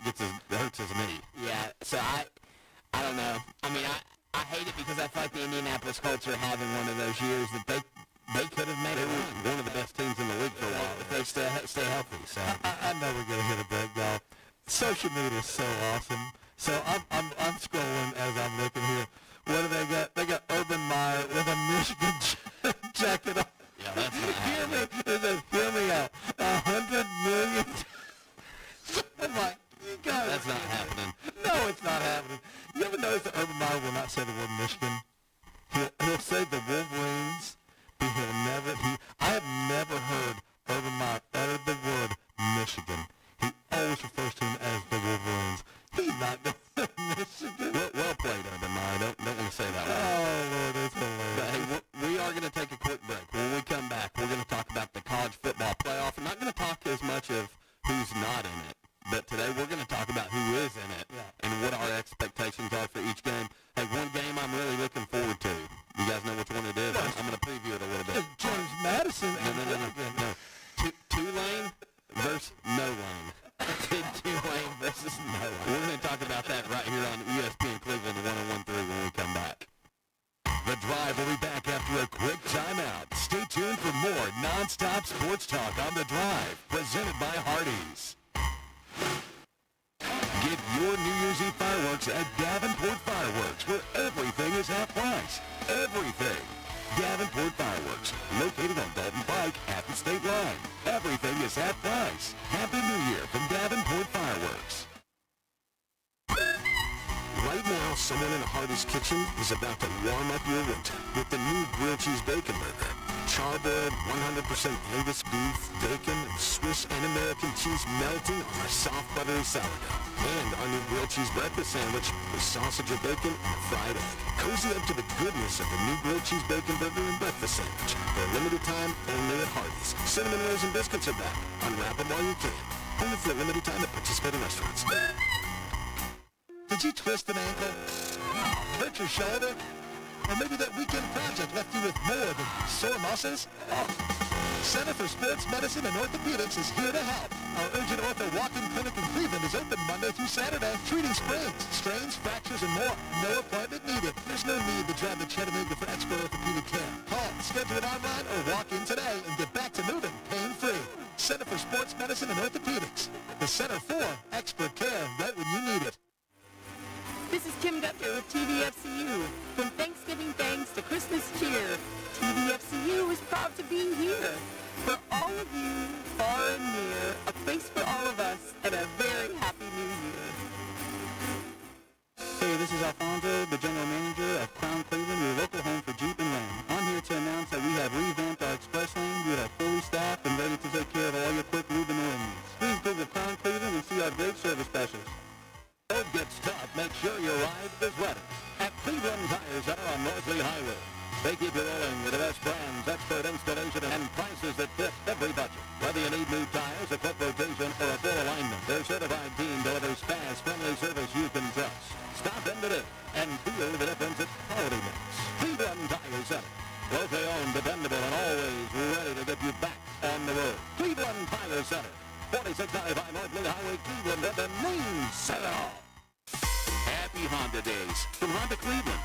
hurts his knee. Yeah, so I don't know. I hate it because I feel like the Indianapolis Colts are having one of those years that they could have made They it were run one of the best teams in the league for a while. if they stay healthy. So I know we're gonna hit a break, y'all. Social media is so awesome. So I'm scrolling as I'm looking here. What do they got? They got Urban Meyer with a Michigan jacket on. Yeah, that's not Hear me? happening. It says, hear me out. 100 million. I'm like, you guys. That's not happening. No, it's not happening. You ever notice that Urban Meyer will not say the word Michigan? He'll say the Wolverines, but I have never heard Urban Meyer utter the word Michigan. He always refers to them as the Wolverines. He's not the Michigan. Well played, Urban Meyer. Don't want to say that. Oh, Lord, that's hilarious. But hey, we are going to take a quick break. When we come back, we're going to talk about the college football playoff. We're not going to talk as much of who's not in it, but today we're going to talk about who is in it and what our expectations are for each game. Hey, one game I'm really looking forward to. You guys know which one it is? I'm going to preview it a little bit. James Madison. No. Tulane versus No Lane. Tulane versus no one. We're going to talk about that right here on ESPN Cleveland 101.3 when we come back. The Drive will be back after a quick timeout. Stay tuned for more non-stop sports talk on The Drive, presented by Hardees. Get your New Year's Eve fireworks at Davenport Fireworks, where everything is half price. Everything. Davenport Fireworks, located on Dalton Pike at the state line. Everything is half price. Happy New Year from Davenport Fireworks. Right now, someone in a Hardee's kitchen is about to warm up your winter with the new grilled cheese bacon burger. Charbroiled, 100% Angus beef, bacon, and Swiss and American cheese melting on a soft, buttery sourdough. And our new grilled cheese breakfast sandwich with sausage or bacon and a fried egg. Cozy up to the goodness of the new grilled cheese bacon burger and breakfast sandwich. For a limited time, only at Hardee's. Cinnamon rolls and biscuits are back. Unwrap them while you can. Only for a limited time at participating restaurants. Did you twist an ankle? Hurt your shoulder? Or maybe that weekend project left you with more than sore muscles? Center for Sports Medicine and Orthopedics is here to help. Our urgent ortho walk-in clinic in Cleveland is open Monday through Saturday, treating sprains, strains, fractures, and more. No appointment needed. There's no need to drive to Chattanooga for expert orthopedic care. Call, schedule it online, or walk in today and get back to moving pain-free. Center for Sports Medicine and Orthopedics. The Center for expert care right when you need it. This is Kim Guthrie with TVFCU. From Thanksgiving thanks to Christmas cheer, TVFCU is proud to be here. For all of you, far and near, a place for all of us, and a very happy new year. Hey, this is Alfonso, the general manager of Crown Cleveland, your local home for Jeep and Ram. I'm here to announce that we have revamped our express lane. We are fully staffed and ready to take care of all your quick lube and oil needs. Please visit Crown Cleveland and see our great service specials. Road gets tough, make sure your ride is ready. At Cleveland Tire Center on Northley Highway. They keep you rolling with the best brands, expert installation, and prices that fit every budget. Whether you need new tires, a quick rotation, or a full alignment, their certified team delivers fast, friendly service you can trust. Stop in today and feel the difference it quality makes. Cleveland Tire Center. Locally owned, dependable, and always ready to get you back on the road. Cleveland Tire Center. 4695 Northley Highway, Cleveland, at the main center. Happy Honda Days from Honda Cleveland.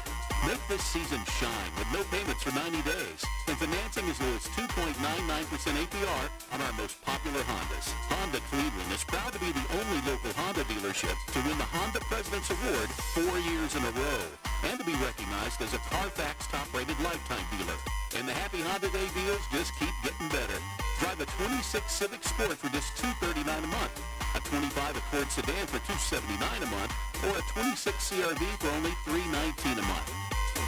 this season shine with no payments for 90 days and financing as low as 2.99% APR on our most popular Hondas. Honda Cleveland is proud to be the only local Honda dealership to win the Honda President's Award 4 years in a row and to be recognized as a Carfax top-rated lifetime dealer. And the Happy Honda Day deals just keep getting better. Drive a 26 Civic Sport for just $239 a month, a 25 Accord sedan for $279 a month, or a 26 CRV for only $319 a month.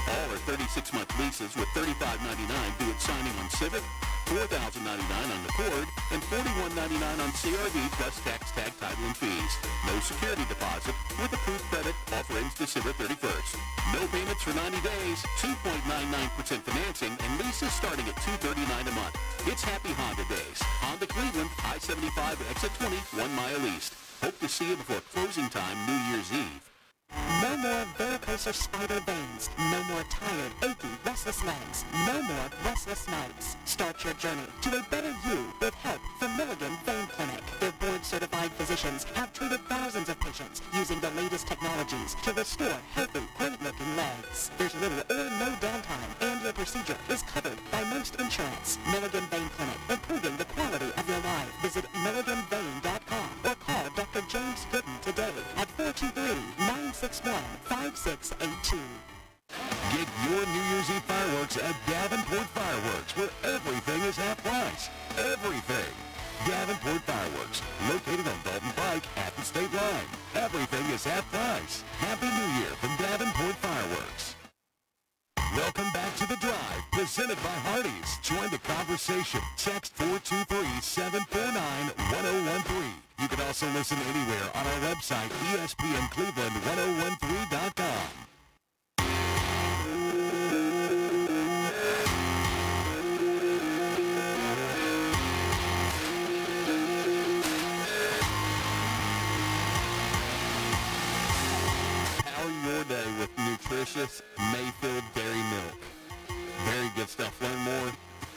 All are 36-month leases with $35.99 due at signing on Civic, $4,099 on Accord, and $41.99 on CRV plus tax, tag, title, and fees. No security deposit with approved credit. Offer ends December 31st. No payments for 90 days, 2.99% financing, and leases starting at $239 a month. It's Happy Honda Days. Honda Cleveland, I-75 exit 20, 1 mile east. Hope to see you before closing time New Year's Eve. No more varicose or spider veins. No more tired, achy, restless legs. No more restless nights. Start your journey to a better you with help from Milligan Vein Clinic. Their board-certified physicians have treated thousands of patients using the latest technologies to restore healthy, great-looking legs. There's little or no downtime, and your procedure is covered by most insurance. Milligan Vein Clinic, improving the quality of your life. Visit milliganvein.com or call Dr. James Gooden today at 423-961-5682. Get your New Year's Eve fireworks at Davenport Fireworks, where everything is half price. Everything. Davenport Fireworks, located on Dalton Pike at the state line. Everything is half price. Happy New Year from Davenport Fireworks. Welcome back to The Drive, presented by Hardees. Join the conversation. Text 423-749-1013. You can also listen anywhere on our website, ESPNCleveland1013.com. Power your day with nutritious Mayfield Dairy Milk. Very good stuff. Learn more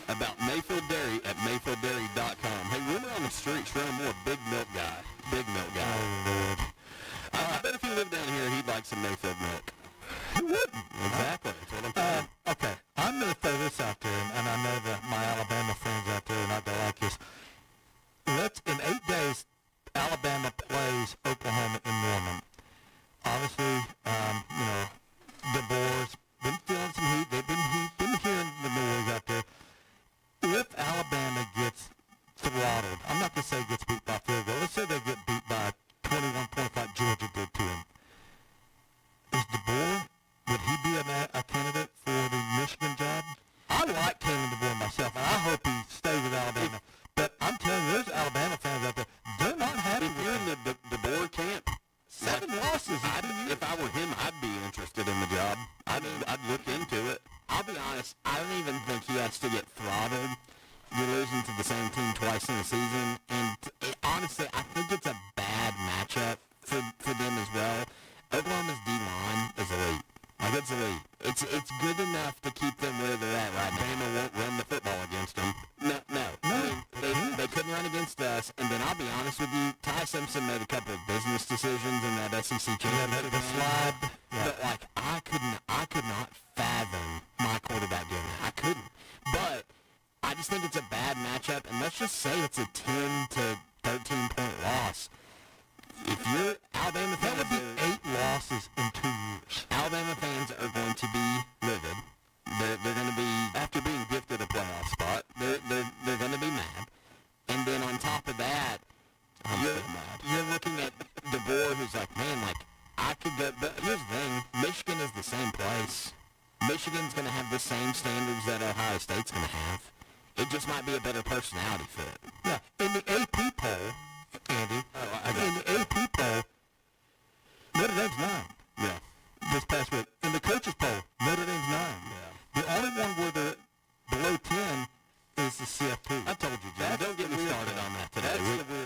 about Mayfield Dairy at mayfielddairy.com. Hey, rumor on the streets, running more Big Milk guy. Big Milk guy. Oh, Lord. I bet if he lived down here, he'd like some Mayfield milk. Who wouldn't? Exactly. That's what I'm saying. Okay, I'm going to throw this out there, and I know that my Alabama friends out there are not going to like this. In 8 days, Alabama plays Oklahoma in Norman. Obviously, the Boers been feeling some heat. They've been hearing the noise out there. If Alabama gets throttled, I'm not going to say gets beat by field goal. Let's say they get beat by 21 points like Georgia did to him. Is DeBoer, would he be a candidate for the Michigan job? I like Kalen DeBoer myself, and I hope he stays with Alabama. But I'm telling you, there's Alabama fans out there. They're not happy. If you're in the DeBoer camp, 7 losses. If I were him, I'd be interested in the job. I'd look into it. I'll be honest, I don't even think he has to get throttled. You're losing to the same team twice in a season, and honestly, I think it's a bad matchup for them as well. Oklahoma's D-line is elite. Like, it's elite. It's good enough to keep them where they're at right now. Bama won't run the football against them. No. I mean, they couldn't run against us, and then I'll be honest with you, Ty Simpson made a couple of business decisions in that SEC championship the slide. Yeah. But, like, I could not fathom my quarterback doing that. I couldn't. But I just think it's a bad matchup, and let's just say it's a 10 to 13-point loss. If you're Alabama fans, That would be 8 losses in 2 years. Alabama fans are going to be livid. They're going to be, After being gifted a playoff spot, they're going to be mad. And then on top of that, you're looking at DeBoer, who's like, man, like, I could go, but here's the thing, Michigan is the same place. Michigan's going to have the same standards that Ohio State's going to have. It just might be a better personality fit. Yeah, in the AP poll, Andy, in the AP poll, Notre Dame's 9. yeah. This past week. In the coaches poll, Notre Dame's 9. Yeah. The only one where they're below 10 is the CFP. I told you, Jim. Don't get me started on that today.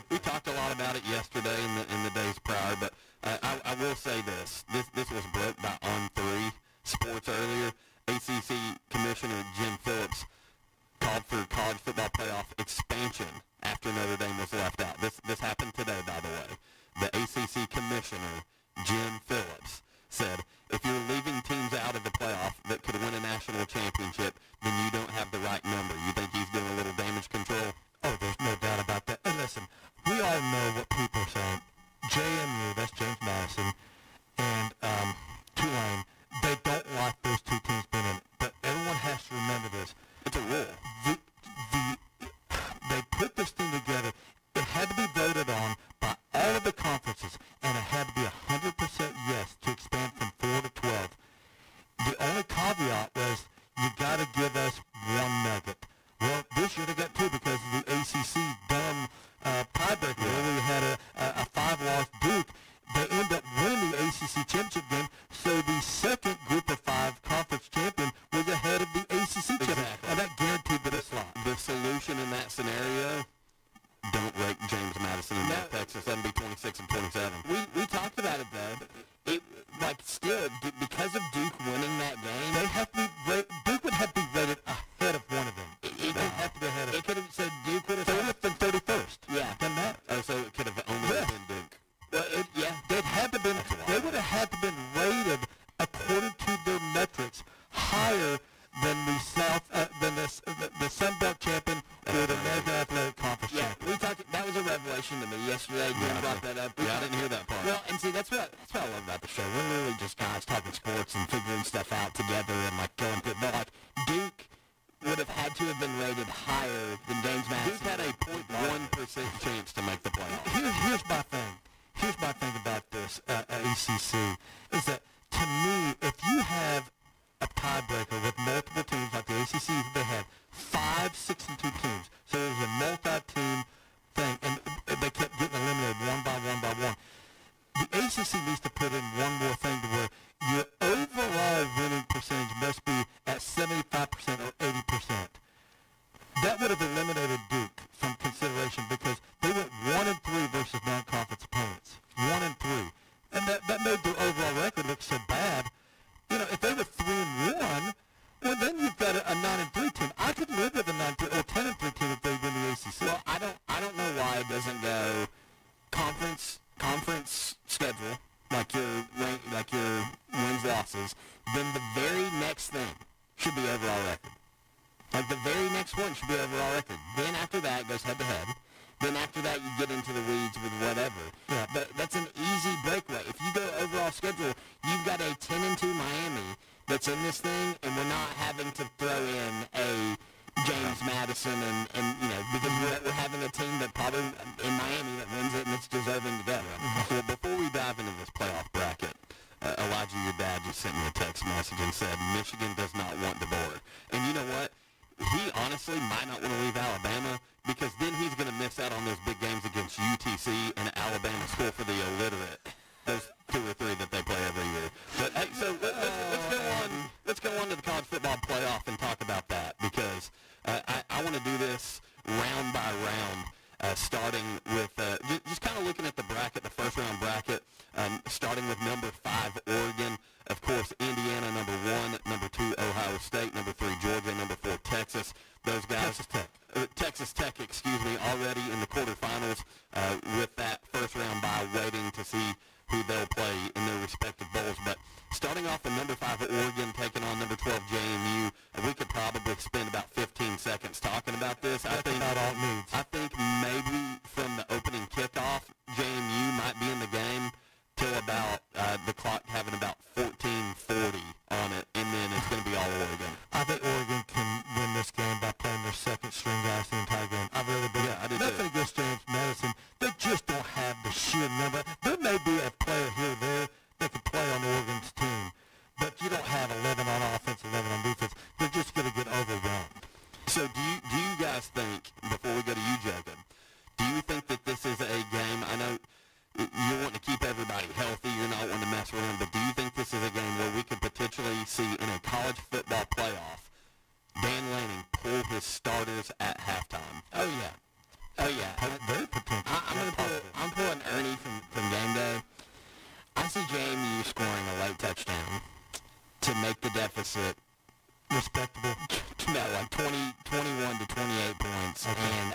We talked a lot about it yesterday in the days prior, but I will say this. This was broke by On3 Sports earlier. ACC Commissioner Jim Phillips called for college football playoff expansion after Notre Dame was left out. This happened today, by the way. The ACC Commissioner Jim Phillips said, if you're leaving teams out of the playoff, higher than the Sun Belt champion or the American Athletic Conference champion. We talked. That was a revelation to me yesterday. Jim brought that up. I didn't hear that part. Well, and see, that's what I love about the show. We're literally just guys talking sports and figuring stuff out together and like going through. But like Duke would have had to have been rated higher than James Madison. Duke had a 0.1% chance to make the playoffs. Here's my thing. Here's my thing about this ACC is that to me, if you have a tiebreaker with multiple teams like the ACC, they had 5 6-2 teams. So it was a multi-team thing, and they kept getting eliminated one by one. The ACC needs to put in one more thing to where your overall winning percentage must be at 75% or 80%. That would have eliminated Duke from consideration because they went 1-3 versus non-conference opponents. 1-3. And that made their overall record look so bad. You know, if they were 3-1, well, then you've got a 9-3 team. I could live with a 9-3 or 10-3 team if they win the ACC. Well, I don't know why it doesn't go conference schedule like your wins losses. Then the very next thing should be overall record. Like the very next one should be overall record. Then after that it goes head to head. Then after that you get into the weeds with whatever. Yeah. But that's an easy breakaway. If you go overall schedule, you've got a 10-2 Miami that's in this thing, and we're not having to throw in a James Madison and you know, because we're having a team that probably in Miami that wins it and it's deserving to go. So before we dive into this playoff bracket, Elijah, your dad just sent me a text message and said Michigan does not want DeBoer. And you know what? He honestly might not want to leave Alabama because then he's going to miss out on those big games against UTC and Alabama School for the Illiterate. Those 2 or 3 that they play every year. But hey, so let's go on. Let's go on to the college football playoff and talk about that because I want to do this round by round, starting with just kind of looking at the bracket, the first round bracket, starting with number 5 Oregon, of course Indiana number 1, number 2 Ohio State, number 3 Georgia, number 4 Texas. Those guys, Texas Tech, already in the quarterfinals with that first round bye, waiting to see who they'll play in their respective bowls. But starting off with number 5 Oregon taking on number 12 JMU, we could probably spend about 15 seconds talking about this. I think maybe from the opening kickoff, JMU might be in the game till about the clock having about 14:40 on it, and then it's going to be all Oregon. I think Oregon can win this game by playing their second string guys the entire game. I really believe. Yeah, I do nothing against James Madison. They just don't have the sheer number. There may be a player here or there that can play on Oregon's team, but you don't have 11 on offense, 11 on defense. They're just going to get overwhelmed. So do you guys think, before we go to you, Jacob, do you think that this is a game? I know you want to keep everybody healthy. You're not wanting to mess around. But do you think this is a game where we could potentially see in a college football playoff Dan Lanning pull his starters at halftime? Oh yeah. Very potential. I'm pulling Ernie from game day. I see JMU scoring a late touchdown to make the deficit respectable. No, like 21 to 28 points. Okay. And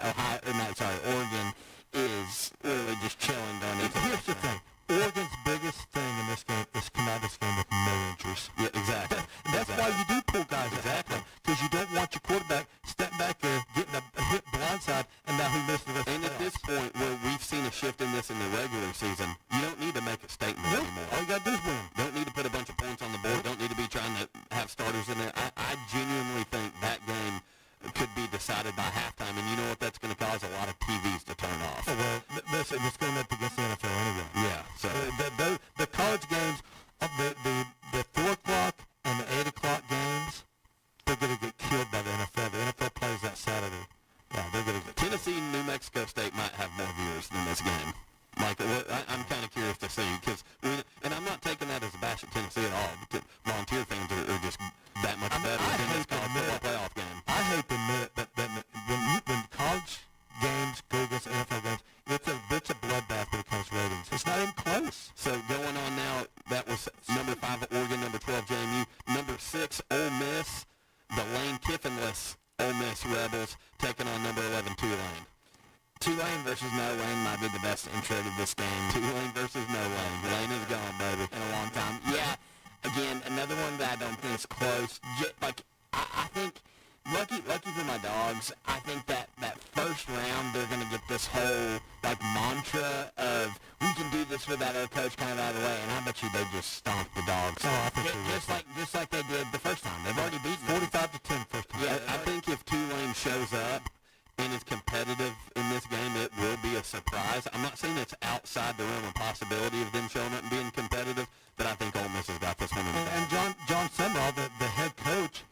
Oregon is literally just chilling down there. Here's the thing. Oregon's biggest thing in this game is come out of this game with no injuries. Yeah, exactly. That's why you do pull guys exactly. Because you don't want your quarterback stepping back there, getting a hit blindside, and now he missed the rest of the And at this point, where we've seen a shift in this in the regular season, you don't need to make a statement anymore. All you got to do is win. Don't need to put a bunch of points on the board. Don't need to be trying to have starters in there. I genuinely think that game could be decided by halftime, and you know what? That's going to cause a lot of TVs to turn off. Oh, well, listen, it's going up against the NFL anyway. Yeah. So the college games, the 4 o'clock and the 8 o'clock games, they're going to get killed by the NFL. The NFL plays that Saturday. Yeah, they're going to get Tennessee and New Mexico State might have more viewers than this game. Like, I'm kind of curious to see, because, and I'm not taking that as a bash at Tennessee at all. Volunteer fans are just that much better than this college football playoff game. I hate to admit it, but when college games go against NFL games, it's a bloodbath when it comes to ratings. It's not even close. So going on now, that was number 5 Oregon, number 12 JMU, number 6 Ole Miss, the Lane Kiffinless Ole Miss Rebels taking on number 11 Tulane. Tulane versus no Lane might be the best intro to this game. Tulane versus no Lane. Lane is gone, baby. In a long time. Yeah. Again, another one that I don't think is close. I think, lucky for my dogs, I think that first round they're going to get this whole, mantra of, we can do this without our coach kind of out of the way, and I bet you they just stomp the dogs. Oh, I think just like they did the first time. They've already beaten 45-10 first time. Yeah, I think if Tulane shows up and is competitive in this game, it will be a surprise. I'm not saying it's outside the realm of possibility of them showing up and being competitive, but I think Ole Miss has got this one in the bag. And John Summerall, the head coach,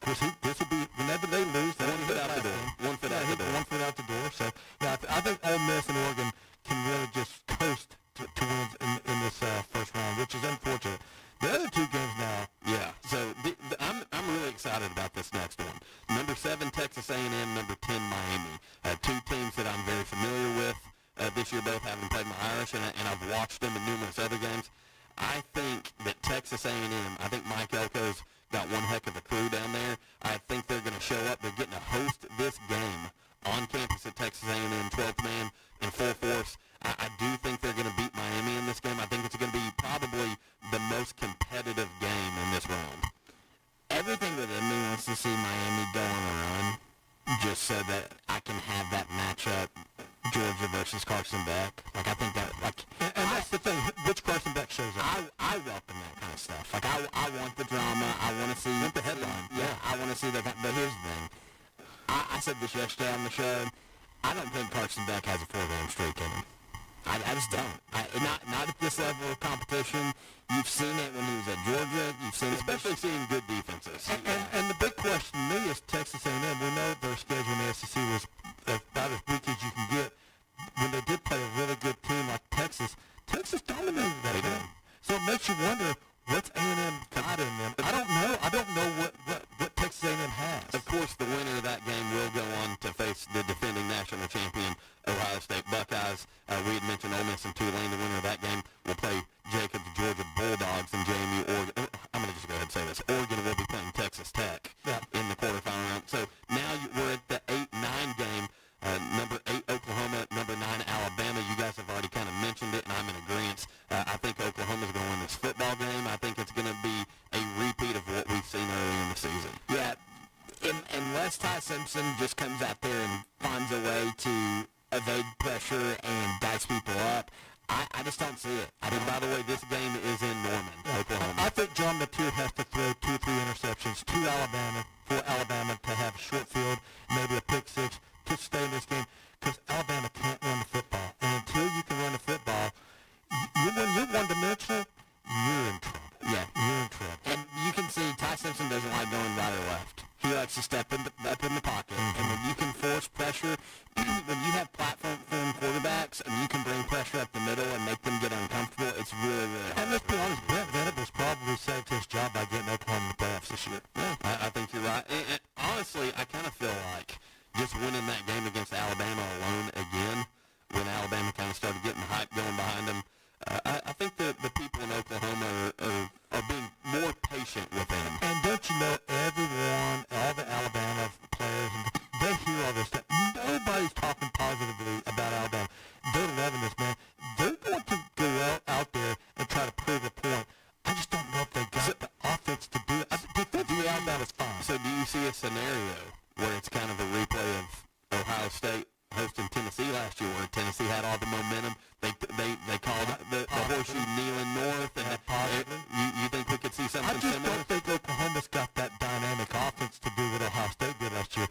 this will be, whenever they lose, One foot out the door. One foot out the door. One foot out the door. So, yeah, I think Ole Miss and Oregon can really just coast to wins in this first round, which is unfortunate. The other two games now. Yeah, so I'm really excited about this next one. Number 7, Texas A&M. Number 10, Miami. Two teams that I'm very familiar with this year, both having played my Irish, and I've watched them in numerous other games. I think that Texas A&M, I think Mike Elko's got one heck of a crew down there. I think they're going to show up. They're getting to host this game on campus at Texas A&M, 12th man in full force. I do think they're going to beat Miami in this game. I think it's going to be probably the most competitive game in this round. Everything within me wants to see Miami go on a run, just so that I can have that matchup, Georgia versus Carson Beck. I think that, And that's the thing, which Carson Beck shows up. I welcome that kind of stuff. I want the drama. I want to see the headline. Yeah, I want to see that. But here's the thing. I said this yesterday on the show. I don't think Carson Beck has a 4-game streak in him. I just don't. Not at this level of competition. You've seen it when he was at Georgia. You've seen it, Especially seeing good defenses. And the big question to me is Texas A&M. We know their schedule in the SEC was about as weak as you can get. When they did play a really good team like Texas dominated that game. So it makes you wonder, what's A&M got in them? I don't know. I don't know what Texas A&M has. Of course, the winner of that game will go on to face the defending national champion, Ohio State Buckeyes. We had mentioned Ole Miss and Tulane. The winner of that game will play Jacobs Georgia Bulldogs and JMU Oregon. I'm going to just go ahead and say this. Oregon will be playing Texas Tech in the quarterfinal round. So now we're at the 8-9 game. Number 8 Oklahoma, number 9 Alabama. You guys have already kind of mentioned it, and I'm in agreement. I think Oklahoma's going to win this football game. I think it's going to be a repeat of what we've seen earlier in the season. Yeah, unless Ty Simpson just comes out there and finds a way to evade pressure and dice people up, I just don't see it. And by the way, this game is in Norman, Oklahoma. I think John Mateer has to throw 2 or 3 interceptions to Alabama for Alabama to have a short field, maybe a pick 6 to stay in this game, because Alabama can't run the football. And until you can run the football, when you're one-dimensional, you're in trouble. Yeah. You're in trouble. And you can see Ty Simpson doesn't like going right or left. He likes to step up in the pocket. And when you can force pressure, when you have platform quarterbacks and you can bring pressure up the middle and make them get uncomfortable, it's really, really hard. And let's be honest, Brent Venables probably saved his job by getting Oklahoma in the playoffs this year. Yeah, I think you're right. And honestly, I kind of feel like just winning that game against Alabama alone again, when Alabama kind of started getting the hype going behind them, I think the people in Oklahoma are being more patient with them. And don't you know, everyone, all the Alabama players, they hear all this stuff. Nobody's talking positively about Alabama. They're loving this, man. They're going to go out there and try to prove a point. I just don't know if they got the offense to do it. Defensively, Alabama's fine. So do you see a scenario where it's kind of a replay of Ohio State hosting Tennessee last year, where Tennessee had all the momentum? They called the horseshoe kneeling north, and you think we could see something similar? I just similar? don't think Oklahoma's got that dynamic offense to do what Ohio State did last year.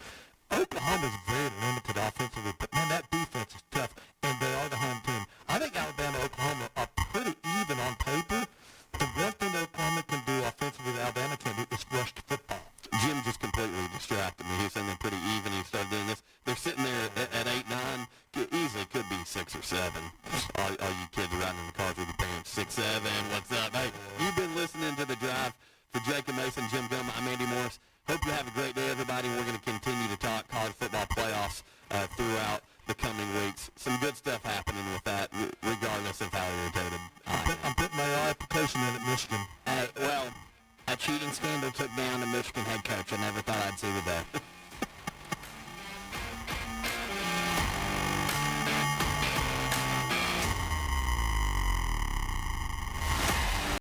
Oklahoma's very limited offensively, but man, that defense is tough, and they are the home team. I think Alabama and Oklahoma are pretty even on paper. The one thing that Oklahoma can do offensively that Alabama can't do is rush the football. Jim just completely distracted me. He was saying they're pretty even. He started doing this. They're sitting there at 8-9. Easily could be 6 or 7. All you kids riding in the cars with your parents. 6-7. What's up? Hey, you've been listening to The Drive. For Jacob Mason, Jim Gum, I'm Andy Morris. Hope you have a great day, everybody. We're going to continue to talk college football playoffs throughout the coming weeks. Some good stuff happening with that, regardless of how irritated I am. I'm putting my application in at Michigan. Well, a cheating scandal took down a Michigan head coach. I never thought I'd see the day.